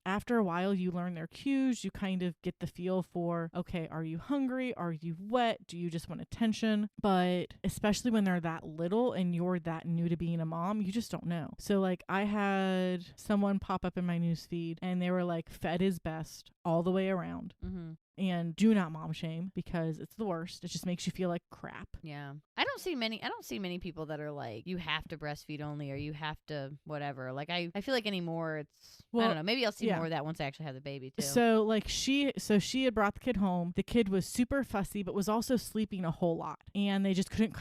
After a while, you learn their cues. You kind of get the feel for, okay, are you hungry? Are you wet? Do you just want attention? But especially when they're that little and you're that new to being a mom, you just don't know. So like I had someone pop up in my news feed and they were like, fed is best all the way around. And do not mom shame because it's the worst. It just makes you feel like crap. Yeah. I don't see many people that are like, you have to breastfeed only or you have to whatever. Like I feel like anymore it's, I don't know. Maybe I'll see more of that once I actually have the baby too. So like she had brought the kid home. The kid was super fussy, but was also sleeping a whole lot. And they just couldn't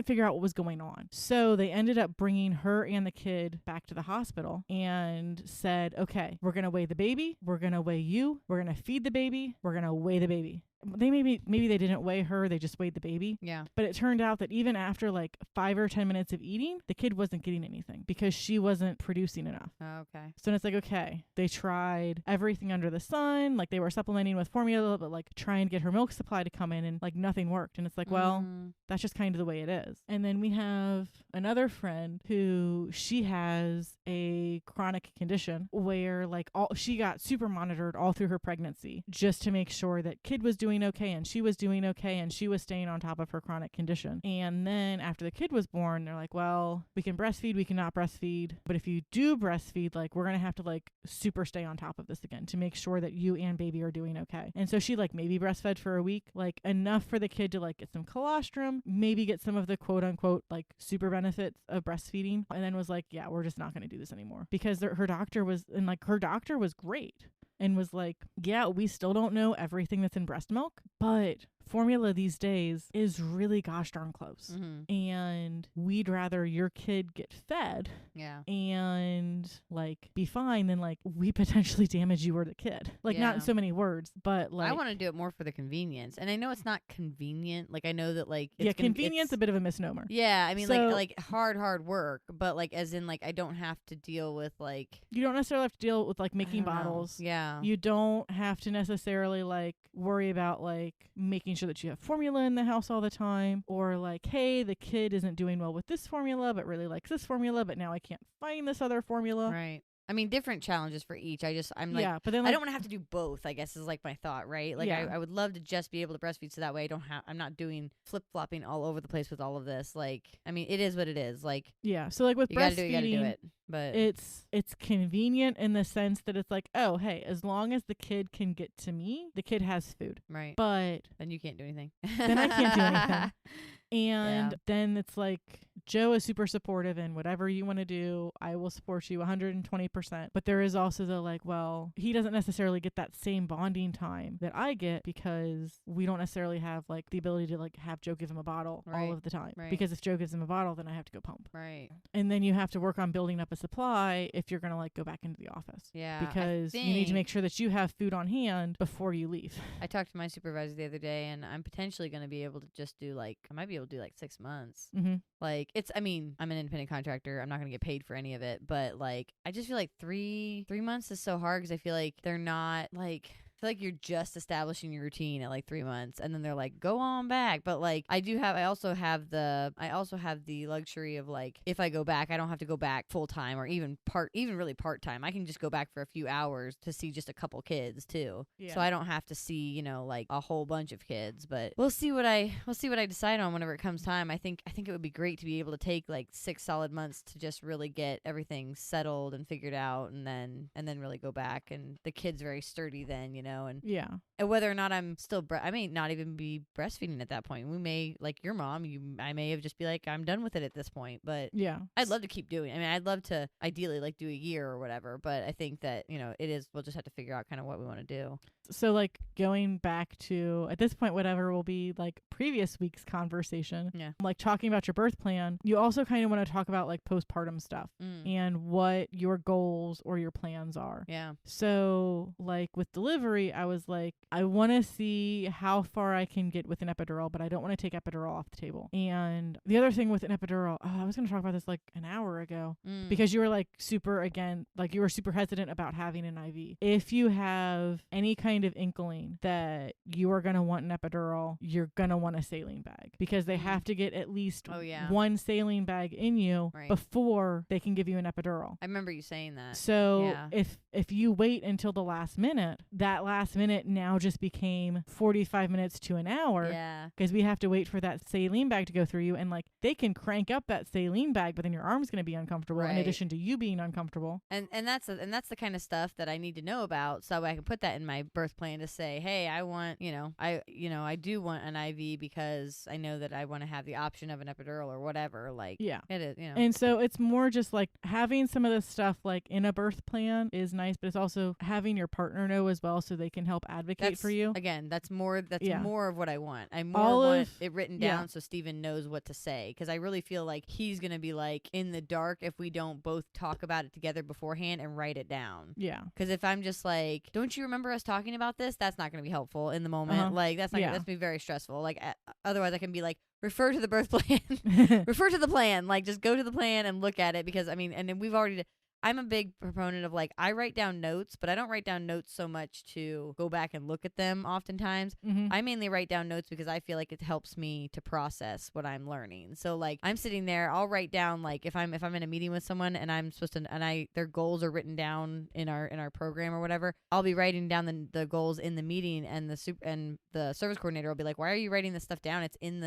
figure out what was going on. So they ended up bringing her and the kid back to the hospital and said, okay, we're going to weigh the baby. We're going to weigh you. We're going to feed the baby. We're going to weigh the baby. They maybe they didn't weigh her, they just weighed the baby. Yeah. But it turned out that even after like 5 or 10 minutes of eating, the kid wasn't getting anything because she wasn't producing enough. Oh, okay. So it's like, okay, they tried everything under the sun, like they were supplementing with formula, but like trying to get her milk supply to come in and like nothing worked. And it's like, well, that's just kind of the way it is. And then we have another friend who she has a chronic condition where like she got super monitored all through her pregnancy just to make sure that kid was doing okay and she was doing okay and she was staying on top of her chronic condition. And then after the kid was born, they're like, well, we can breastfeed, we cannot breastfeed, but if you do breastfeed, like we're gonna have to like super stay on top of this again to make sure that you and baby are doing okay. And so she like maybe breastfed for a week, like enough for the kid to like get some colostrum, maybe get some of the quote unquote like super benefits of breastfeeding, and then was like, yeah, we're just not gonna do this anymore because her doctor was great and was like, yeah, we still don't know everything that's in breast milk, but formula these days is really gosh darn close. And we'd rather your kid get fed and like be fine than like we potentially damage you or the kid. Like not in so many words, but like I want to do it more for the convenience. And I know it's not convenient. Like I know that like convenience a bit of a misnomer. Yeah, I mean like hard work, but like as in like I don't have to deal with like you don't necessarily have to deal with like making bottles. Yeah. You don't have to necessarily like worry about like making sure that you have formula in the house all the time, or like, hey, the kid isn't doing well with this formula but really likes this formula, but now I can't find this other formula. Right. I mean, different challenges for each. I'm like, but then like, I don't want to have to do both, I guess is like my thought, right? Like I would love to just be able to breastfeed so that way I'm not doing flip-flopping all over the place with all of this. Like, I mean, it is what it is. Like, so like with breastfeeding, you gotta do it. But it's convenient in the sense that it's like, oh, hey, as long as the kid can get to me, the kid has food. Right. But then you can't do anything. Then I can't do anything. And then it's like, Joe is super supportive and whatever you want to do, I will support you 120%. But there is also the like, well, he doesn't necessarily get that same bonding time that I get because we don't necessarily have like the ability to like have Joe give him a bottle all of the time. Right. Because if Joe gives him a bottle, then I have to go pump. Right. And then you have to work on building up a supply if you're going to like go back into the office. Yeah. Because you need to make sure that you have food on hand before you leave. I talked to my supervisor the other day and I'm potentially going to be able to just do like, I might be able to do like 6 months. Like I mean, I'm an independent contractor. I'm not going to get paid for any of it, but like, I just feel like 3 months is so hard because I feel like they're not like, feel like you're just establishing your routine at like 3 months, and then they're like, go on back. But like I also have the luxury of like, if I go back, I don't have to go back full time or even really part time. I can just go back for a few hours to see just a couple kids too. Yeah. So I don't have to see, like a whole bunch of kids. But we'll see what I decide on whenever it comes time. I think it would be great to be able to take like 6 solid months to just really get everything settled and figured out, and then really go back. And the kid's very sturdy then, and Yeah. and whether or not I'm still, I may not even be breastfeeding at that point. We may, like your mom, I may have just be like, I'm done with it at this point. But Yeah. I'd love to keep doing. I mean, I'd love to ideally like do a year or whatever. But I think that we'll just have to figure out kind of what we want to do. So like going back to, at this point, whatever will be like previous week's conversation, Yeah. like talking about your birth plan, you also kind of want to talk about like postpartum stuff and what your goals or your plans are. Yeah. So like with delivery, I was like, I want to see how far I can get with an epidural, but I don't want to take epidural off the table. And the other thing with an epidural, I was going to talk about this like an hour ago because you were like you were super hesitant about having an IV. If you have any kind of inkling that you are going to want an epidural, you're going to want a saline bag because they have to get at least one saline bag in you before they can give you an epidural. I remember you saying that. So if you wait until the last minute, that last minute now just became 45 minutes to an hour. Yeah. Because we have to wait for that saline bag to go through you, and like they can crank up that saline bag, but then your arm's going to be uncomfortable in addition to you being uncomfortable. And that's the kind of stuff that I need to know about, so I can put that in my birth plan to say, hey, I want, I do want an IV because I know that I want to have the option of an epidural or whatever. Like, yeah, it is, And so it's more just like having some of this stuff like in a birth plan is nice, but it's also having your partner know as well so they can help advocate for you. Again, that's more of what I want. I want it written down so Steven knows what to say, because I really feel like he's going to be like in the dark if we don't both talk about it together beforehand and write it down. Yeah. Because if I'm just like, don't you remember us talking about this? That's not going to be helpful in the moment. Like, that's not that's be very stressful. Like, otherwise I can be like, refer to the birth plan, refer to the plan, like just go to the plan and look at it, because I mean, and then I'm a big proponent of like, I write down notes, but I don't write down notes so much to go back and look at them oftentimes. I mainly write down notes because I feel like it helps me to process what I'm learning. So like, I'm sitting there, I'll write down, like if I'm in a meeting with someone and I'm supposed to, and their goals are written down in our program or whatever, I'll be writing down the goals in the meeting, and the service coordinator will be like, why are you writing this stuff down? It's in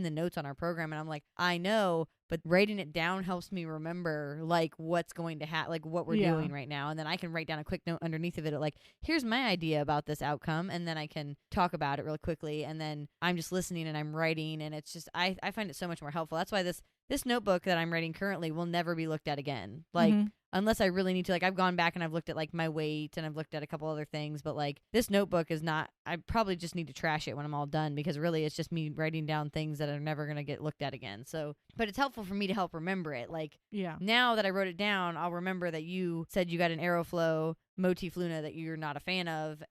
the notes on our program. And I'm like, I know, but writing it down helps me remember like what's going to happen, like what we're doing right now. And then I can write down a quick note underneath of it, like, here's my idea about this outcome. And then I can talk about it really quickly. And then I'm just listening and I'm writing. And it's just, I find it so much more helpful. That's why this notebook that I'm writing currently will never be looked at again. Like, unless I really need to, like, I've gone back and I've looked at like my weight and I've looked at a couple other things, but like this notebook is not, I probably just need to trash it when I'm all done, because really it's just me writing down things that are never going to get looked at again. So, but it's helpful for me to help remember it. Like, now that I wrote it down, I'll remember that you said you got an Aeroflow motif Luna that you're not a fan of,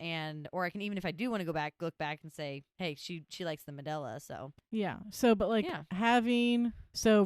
or I can, even if I do want to look back and say, hey, she likes the Medela. So but like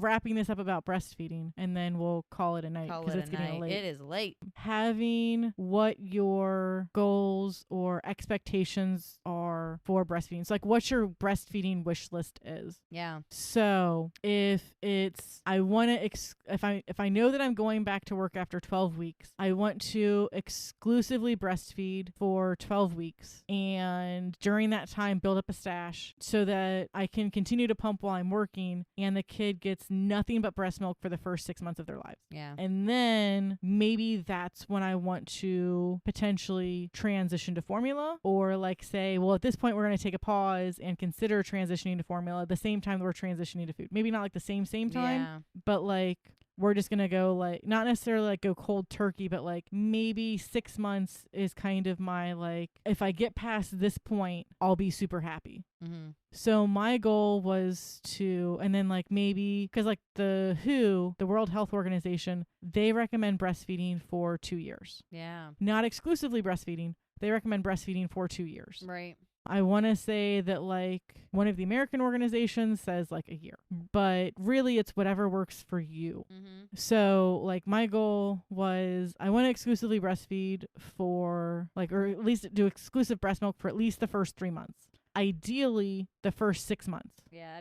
wrapping this up about breastfeeding, and then we'll call it a night because it's getting late. It is late. Having what your goals or expectations are for breastfeeding. So like what your breastfeeding wish list is. Yeah. So if it's, I want to if I know that I'm going back to work after 12 weeks, I want to exclusively breastfeed for 12 weeks, and during that time build up a stash so that I can continue to pump while I'm working, and the kid gets nothing but breast milk for the first 6 months of their lives. Yeah. And then maybe that's when I want to potentially transition to formula, or like say, well, at this point we're going to take a pause and consider transitioning to formula at the same time that we're transitioning to food. Maybe not like the same time, but like we're just going to go like, not necessarily like go cold turkey, but like maybe 6 months is kind of my, like, if I get past this point, I'll be super happy. So my goal was to, and then like maybe, because like the WHO, the World Health Organization, they recommend breastfeeding for 2 years. Yeah. Not exclusively breastfeeding. They recommend breastfeeding for 2 years. Right. I want to say that like one of the American organizations says like a year, but really it's whatever works for you. So like my goal was I want to exclusively breastfeed for like, or at least do exclusive breast milk for at least the first 3 months. Ideally the first 6 months. Yeah,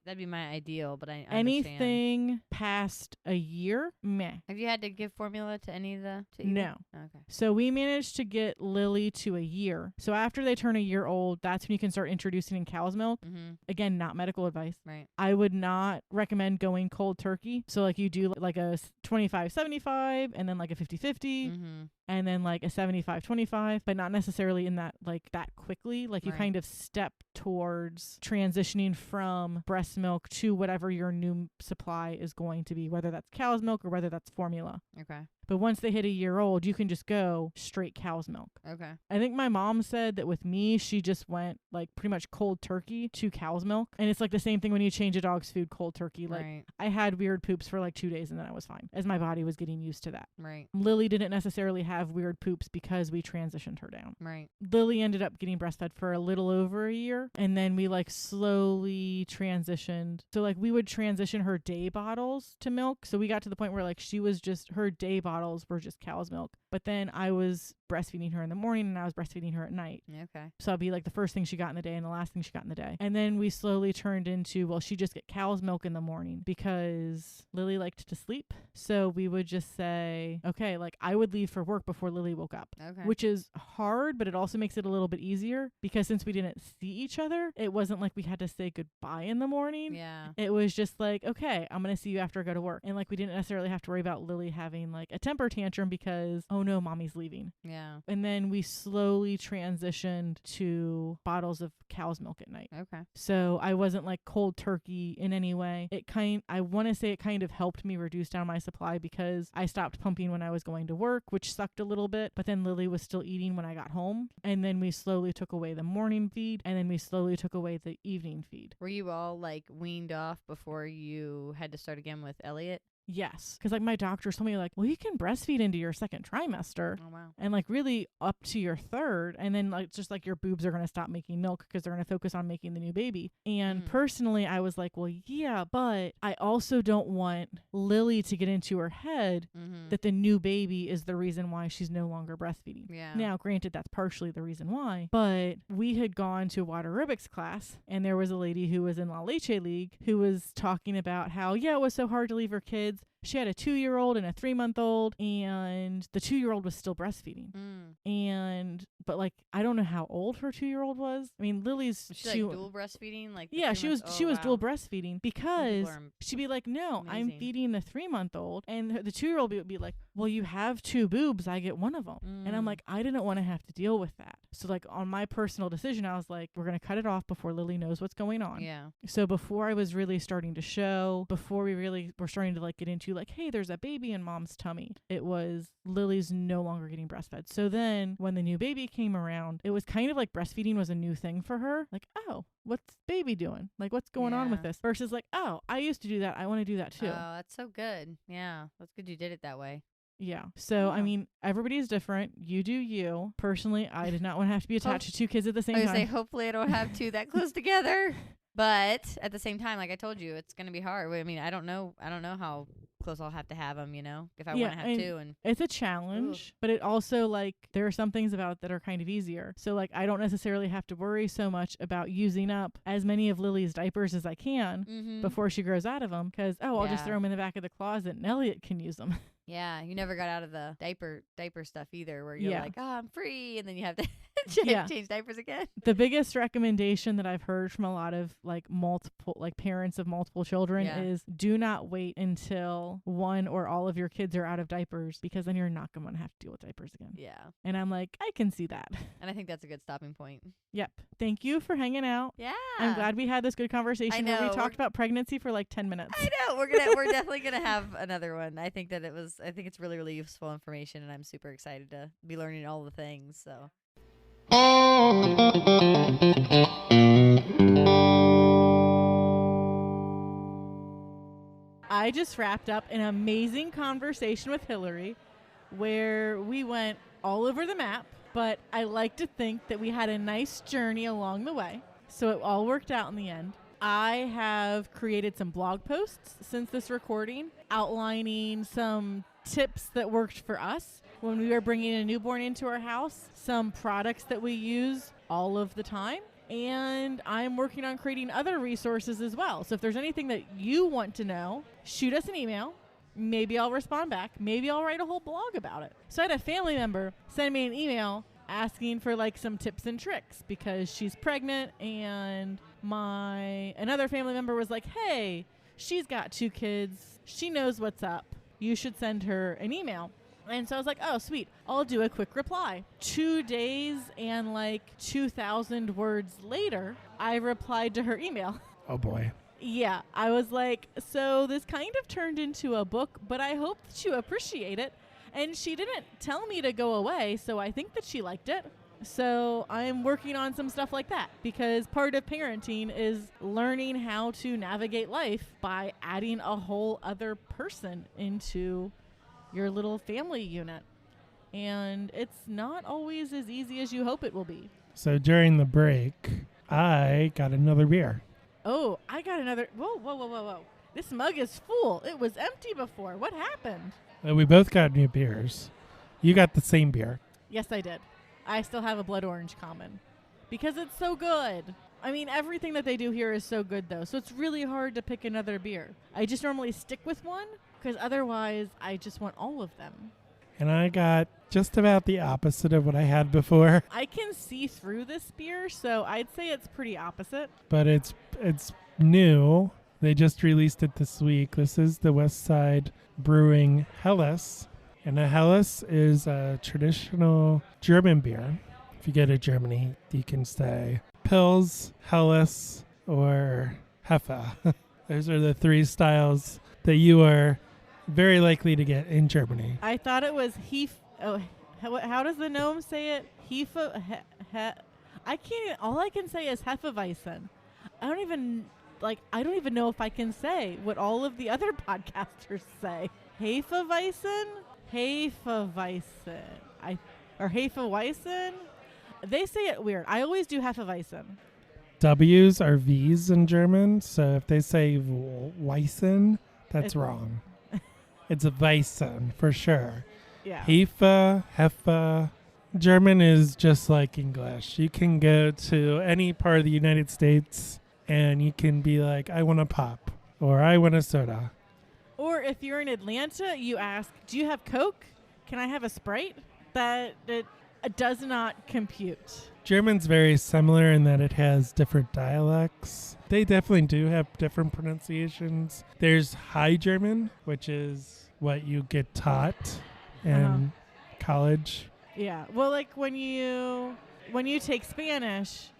that'd be my ideal, but I Anything understand. past a year, meh. Have you had to give formula to any of the to No. Okay. So we managed to get Lily to a year. So after they turn a year old, that's when you can start introducing in cow's milk. Again, not medical advice. Right. I would not recommend going cold turkey. So like you do like a 25-75 and then like a 50-50 and then like a 75-25, but not necessarily in that like that quickly. Like you kind of step towards transitioning from breast milk to whatever your new supply is going to be, whether that's cow's milk or whether that's formula. Okay. But once they hit a year old, you can just go straight cow's milk. Okay. I think my mom said that with me, she just went like pretty much cold turkey to cow's milk. And it's like the same thing when you change a dog's food cold turkey. Like I had weird poops for like 2 days and then I was fine as my body was getting used to that. Right. Lily didn't necessarily have weird poops because we transitioned her down. Right. Lily ended up getting breastfed for a little over a year and then we like slowly transitioned. So like we would transition her day bottles to milk. So we got to the point where like she was just her day bottles were just cow's milk. But then I was breastfeeding her in the morning and I was breastfeeding her at night. Okay. So I'd be like the first thing she got in the day and the last thing she got in the day. And then we slowly turned into, well, she just get cow's milk in the morning because Lily liked to sleep. So we would just say, okay, like I would leave for work before Lily woke up. Okay. Which is hard, but it also makes it a little bit easier because since we didn't see each other, it wasn't like we had to say goodbye in the morning. Yeah. It was just like, okay, I'm going to see you after I go to work. And like we didn't necessarily have to worry about Lily having like a temper tantrum because, oh no, mommy's leaving. Yeah. And then we slowly transitioned to bottles of cow's milk at night. Okay. So I wasn't like cold turkey in any way. I want to say it kind of helped me reduce down my supply because I stopped pumping when I was going to work, which sucked a little bit, but then Lily was still eating when I got home. And then we slowly took away the morning feed and then we slowly took away the evening feed. Were you all like weaned off before you had to start again with Elliot? Yes. Because like my doctors told me like, well, you can breastfeed into your second trimester. Oh, wow. And like really up to your third. And then like just like your boobs are going to stop making milk because they're going to focus on making the new baby. And personally, I was like, well, yeah, but I also don't want Lily to get into her head that the new baby is the reason why she's no longer breastfeeding. Yeah. Now, granted, that's partially the reason why, but we had gone to a water aerobics class and there was a lady who was in La Leche League who was talking about how, yeah, it was so hard to leave her kids. She had a 2-year-old and a 3-month-old, and the 2-year-old was still breastfeeding. But like, I don't know how old her 2-year-old was. I mean, Lily's was she like dual breastfeeding, like yeah, she was dual breastfeeding because are she'd be like, no, I'm amazing. feeding the 3-month-old, and the 2-year-old would be like, well, you have 2 boobs, I get one of them, and I'm like, I didn't want to have to deal with that. So like on my personal decision, I was like, we're gonna cut it off before Lily knows what's going on. Yeah. So before I was really starting to show, before we really were starting to like get into like, hey, there's a baby in mom's tummy, it was Lily's no longer getting breastfed. So then when the new baby came around, it was kind of like breastfeeding was a new thing for her. Like, oh, what's baby doing? Like, what's going on with this? Versus like, oh, I used to do that. I want to do that too. Oh, that's so good. Yeah. That's good you did it that way. Yeah. So, I mean, everybody's different. You do you. Personally, I did not want to have to be attached to 2 kids at the same I was time. say, hopefully I don't have 2 that close together. But at the same time, like I told you, it's going to be hard. I mean, I don't know how close I'll have to have them, you know, if I want to have 2. And it's a challenge, but it also like there are some things about it that are kind of easier. So like I don't necessarily have to worry so much about using up as many of Lily's diapers as I can before she grows out of them because, I'll just throw them in the back of the closet and Elliot can use them. Yeah, you never got out of the diaper stuff either where you're like, oh, I'm free. And then you have to change diapers again. The biggest recommendation that I've heard from a lot of like multiple, like parents of multiple children is do not wait until one or all of your kids are out of diapers because then you're not going to have to deal with diapers again. Yeah. And I'm like, I can see that. And I think that's a good stopping point. Yep. Thank you for hanging out. Yeah. I'm glad we had this good conversation where we talked about pregnancy for like 10 minutes. I know. We're definitely going to have another one. I think it's really, really useful information and I'm super excited to be learning all the things. So. I just wrapped up an amazing conversation with Hillary where we went all over the map. But I like to think that we had a nice journey along the way. So it all worked out in the end. I have created some blog posts since this recording outlining some tips that worked for us when we were bringing a newborn into our house, some products that we use all of the time, and I'm working on creating other resources as well. So if there's anything that you want to know, shoot us an email. Maybe I'll respond back. Maybe I'll write a whole blog about it. So I had a family member send me an email asking for like some tips and tricks because she's pregnant, and another family member was like, hey, she's got 2 kids. She knows what's up. You should send her an email. And so I was like, oh, sweet. I'll do a quick reply. 2 days and like 2,000 words later, I replied to her email. Oh, boy. Yeah, I was like, so this kind of turned into a book, but I hope that you appreciate it. And she didn't tell me to go away, so I think that she liked it. So I'm working on some stuff like that because part of parenting is learning how to navigate life by adding a whole other person into your little family unit. And it's not always as easy as you hope it will be. So during the break, I got another beer. Oh, I got another. Whoa. This mug is full. It was empty before. What happened? We both got new beers. You got the same beer. Yes, I did. I still have a blood orange common because it's so good. I mean, everything that they do here is so good, though. So it's really hard to pick another beer. I just normally stick with one because otherwise I just want all of them. And I got just about the opposite of what I had before. I can see through this beer, so I'd say it's pretty opposite. But it's new. They just released it this week. This is the West Side Brewing Headless. And a Headless is a traditional German beer. If you go to Germany, you can say Pils, Headless, or Hefe. Those are the 3 styles that you are very likely to get in Germany. I thought it was how does the gnome say it? I can't. All I can say is Hefeweizen. I don't even know if I can say what all of the other podcasters say. Hefeweizen? Or Hefeweizen? They say it weird. I always do Hefeweizen. W's are V's in German, so if they say Weissen, that's wrong. It's a Weissen for sure. Yeah. Hefe. German is just like English. You can go to any part of the United States and you can be like, I want a pop or I want a soda. Or if you're in Atlanta, you ask, do you have Coke? Can I have a Sprite? That it does not compute. German's very similar in that it has different dialects. They definitely do have different pronunciations. There's High German, which is what you get taught in college. Yeah. Well, like when you take Spanish,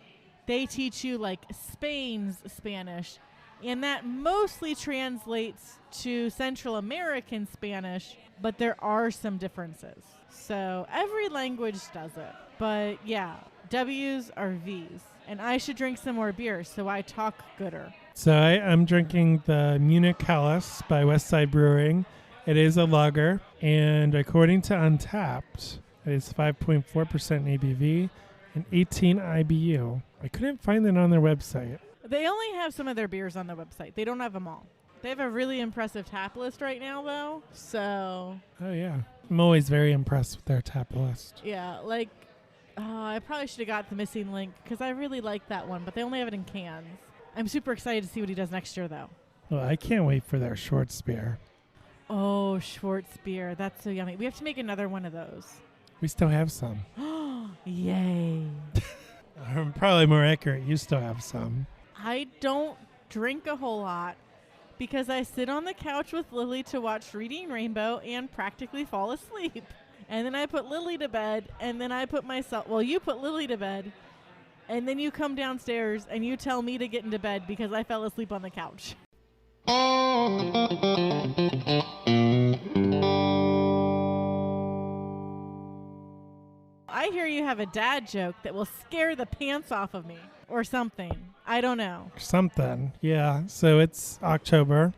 they teach you like Spain's Spanish, and that mostly translates to Central American Spanish, but there are some differences. So every language does it. But yeah, W's are V's. And I should drink some more beer, so I talk gooder. So I'm drinking the Munich Headless by West Side Brewing. It is a lager, and according to Untapped, it is 5.4% ABV and 18 IBU. I couldn't find it on their website. They only have some of their beers on their website. They don't have them all. They have a really impressive tap list right now, though. So. Oh, yeah. I'm always very impressed with their tap list. Yeah, like, I probably should have got the missing link because I really like that one, but they only have it in cans. I'm super excited to see what he does next year, though. Well, I can't wait for their Schwartz beer. Oh, Schwartz beer. That's so yummy. We have to make another one of those. We still have some. Yay. Probably more accurate, you still have some. I don't drink a whole lot because I sit on the couch with Lily to watch Reading Rainbow and practically fall asleep. And then I put Lily to bed, and then I put myself... Well, you put Lily to bed, and then you come downstairs and you tell me to get into bed because I fell asleep on the couch. I hear you have a dad joke that will scare the pants off of me or something. I don't know. Something, yeah. So it's October.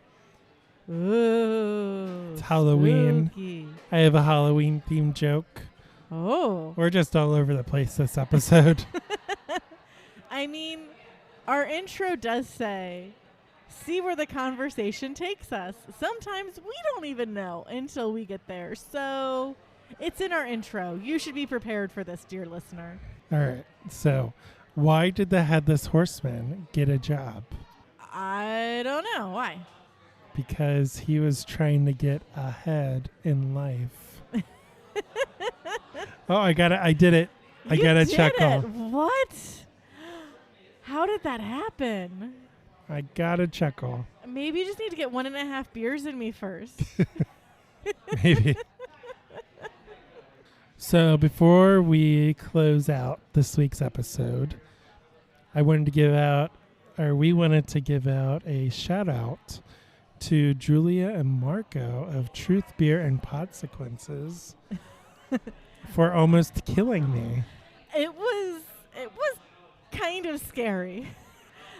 Ooh. It's Halloween. Spooky. I have a Halloween-themed joke. Oh. We're just all over the place this episode. I mean, our intro does say, see where the conversation takes us. Sometimes we don't even know until we get there. So it's in our intro. You should be prepared for this, dear listener. All right. So why did the Headless Horseman get a job? I don't know. Why? Because he was trying to get ahead in life. Oh, I did it. I You got a did chuckle. it. What? How did that happen? I got a chuckle. Maybe you just need to get 1.5 beers in me first. Maybe. So before we close out this week's episode, we wanted to give out a shout out to Julia and Marco of Truth Beer and Podsequences for almost killing me. It was kind of scary.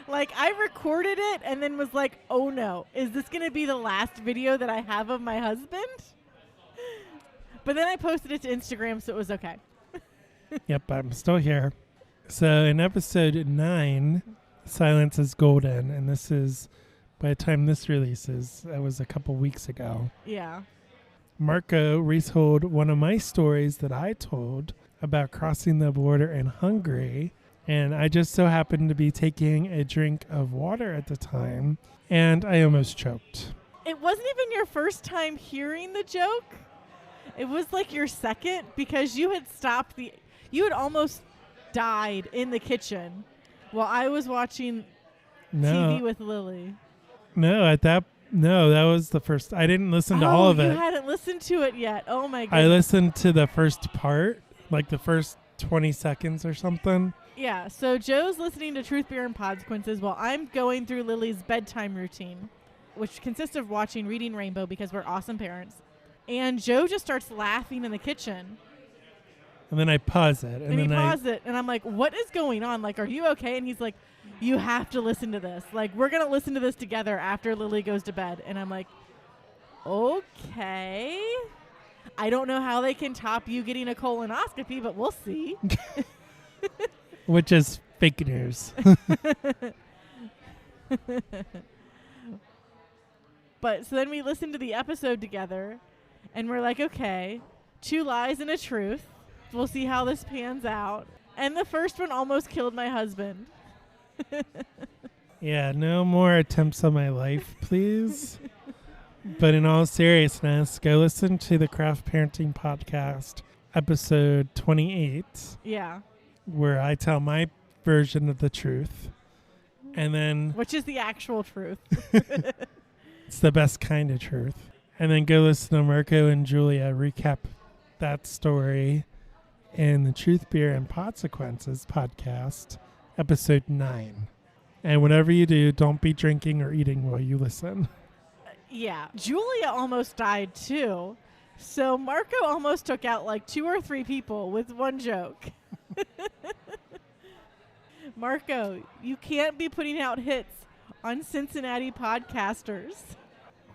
Like, I recorded it and then was like, oh no, is this going to be the last video that I have of my husband? But then I posted it to Instagram, so it was okay. Yep, I'm still here. So in episode 9, Silence is Golden, and this is, by the time this releases, that was a couple weeks ago. Yeah. Marco retold one of my stories that I told about crossing the border in Hungary, and I just so happened to be taking a drink of water at the time, and I almost choked. It wasn't even your first time hearing the joke. It was like your second, because you had almost died in the kitchen while I was watching TV with Lily. No, that was the first. I didn't listen to all of it. You hadn't listened to it yet. Oh my goodness. I listened to the first part, like the first 20 seconds or something. Yeah, so Joe's listening to Truth Beer and Podsequences while I'm going through Lily's bedtime routine, which consists of watching Reading Rainbow because we're awesome parents. And Joe just starts laughing in the kitchen. And then I pause it. And he paused it. And I'm like, what is going on? Like, are you okay? And he's like, you have to listen to this. Like, we're going to listen to this together after Lily goes to bed. And I'm like, okay. I don't know how they can top you getting a colonoscopy, but we'll see. Which is fake news. But so then we listened to the episode together. And we're like, okay, 2 lies and a truth. We'll see how this pans out. And the first one almost killed my husband. Yeah, no more attempts on my life, please. But in all seriousness, go listen to the Craft Parenting Podcast, episode 28. Yeah. Where I tell my version of the truth. And then... Which is the actual truth. It's the best kind of truth. And then go listen to Marco and Julia recap that story in the Truth Beer and Podsequences podcast, episode 9. And whatever you do, don't be drinking or eating while you listen. Yeah. Julia almost died too. So Marco almost took out like 2 or 3 people with one joke. Marco, you can't be putting out hits on Cincinnati podcasters.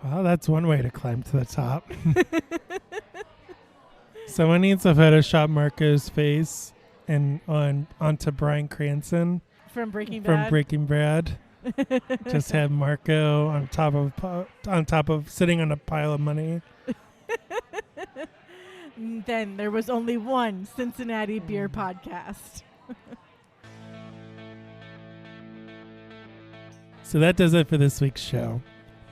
Well, that's one way to climb to the top. Someone needs to Photoshop Marco's face and onto Bryan Cranston from Breaking Bad. Just have Marco on top of sitting on a pile of money. Then there was only one Cincinnati beer podcast. So that does it for this week's show.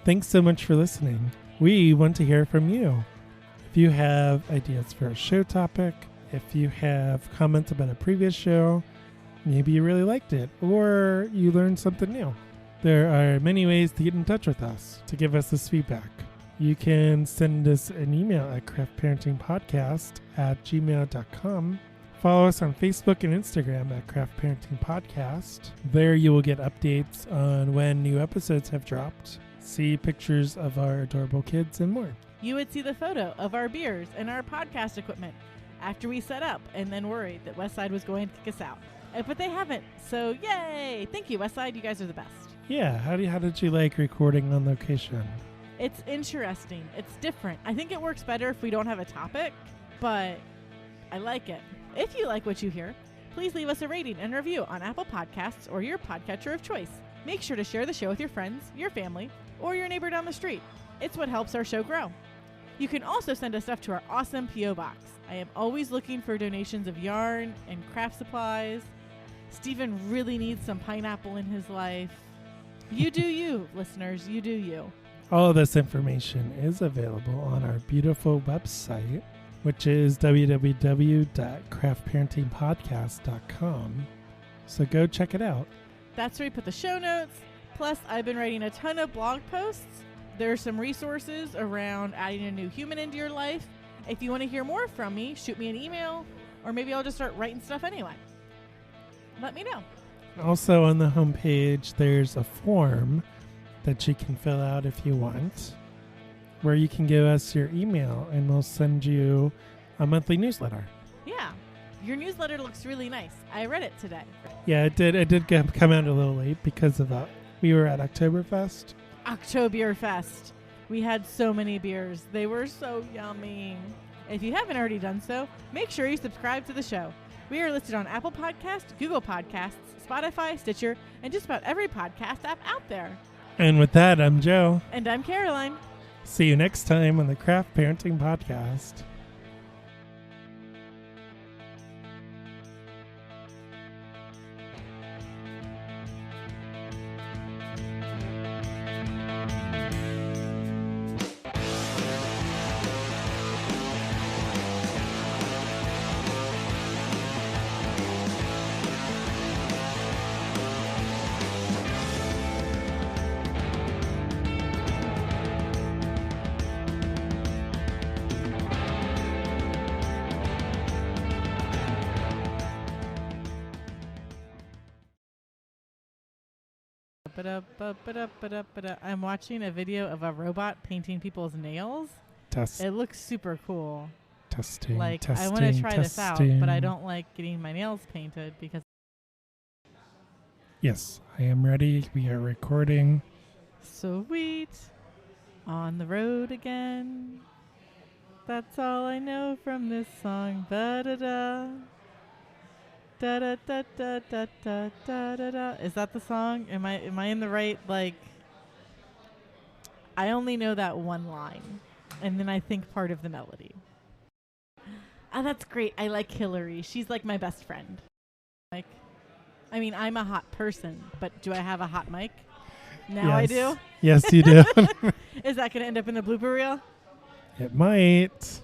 Thanks so much for listening. We want to hear from you. If you have ideas for a show topic, if you have comments about a previous show, maybe you really liked it, or you learned something new. There are many ways to get in touch with us, to give us this feedback. You can send us an email at craftparentingpodcast@gmail.com. Follow us on Facebook and Instagram at Craft Parenting Podcast. There you will get updates on when new episodes have dropped, see pictures of our adorable kids, and more. You would see the photo of our beers and our podcast equipment after we set up and then worried that Westside was going to kick us out. But they haven't, so yay! Thank you, Westside. You guys are the best. Yeah, how did you like recording on location? It's interesting. It's different. I think it works better if we don't have a topic, but I like it. If you like what you hear, please leave us a rating and review on Apple Podcasts or your podcatcher of choice. Make sure to share the show with your friends, your family, or your neighbor down the street. It's what helps our show grow. You can also send us stuff to our awesome P.O. Box. I am always looking for donations of yarn and craft supplies. Stephen really needs some pineapple in his life. You do you, listeners. You do you. All of this information is available on our beautiful website, which is www.craftparentingpodcast.com. So go check it out. That's where we put the show notes. Plus, I've been writing a ton of blog posts. There are some resources around adding a new human into your life. If you want to hear more from me, shoot me an email, or maybe I'll just start writing stuff anyway. Let me know. Also on the homepage, there's a form that you can fill out if you want, where you can give us your email and we'll send you a monthly newsletter. Yeah. Your newsletter looks really nice. I read it today. Yeah, it did come out a little late because of we were at Oktoberfest. Oktoberfest. We had so many beers. They were so yummy. If you haven't already done so, make sure you subscribe to the show. We are listed on Apple Podcasts, Google Podcasts, Spotify, Stitcher, and just about every podcast app out there. And with that, I'm Joe. And I'm Caroline. See you next time on the Craft Parenting Podcast. I'm watching a video of a robot painting people's nails. It looks super cool. Testing. I want to try this out, but I don't like getting my nails painted because... Yes, I am ready. We are recording. Sweet. On the road again. That's all I know from this song. Ba-da-da. Da-da-da-da-da-da-da-da. Is that the song? Am I in the right, I only know that one line, and then I think part of the melody. Oh, that's great. I like Hillary. She's like my best friend. I'm a hot person, but do I have a hot mic? Now yes. I do? Yes, you do. Is that going to end up in the blooper reel? It might.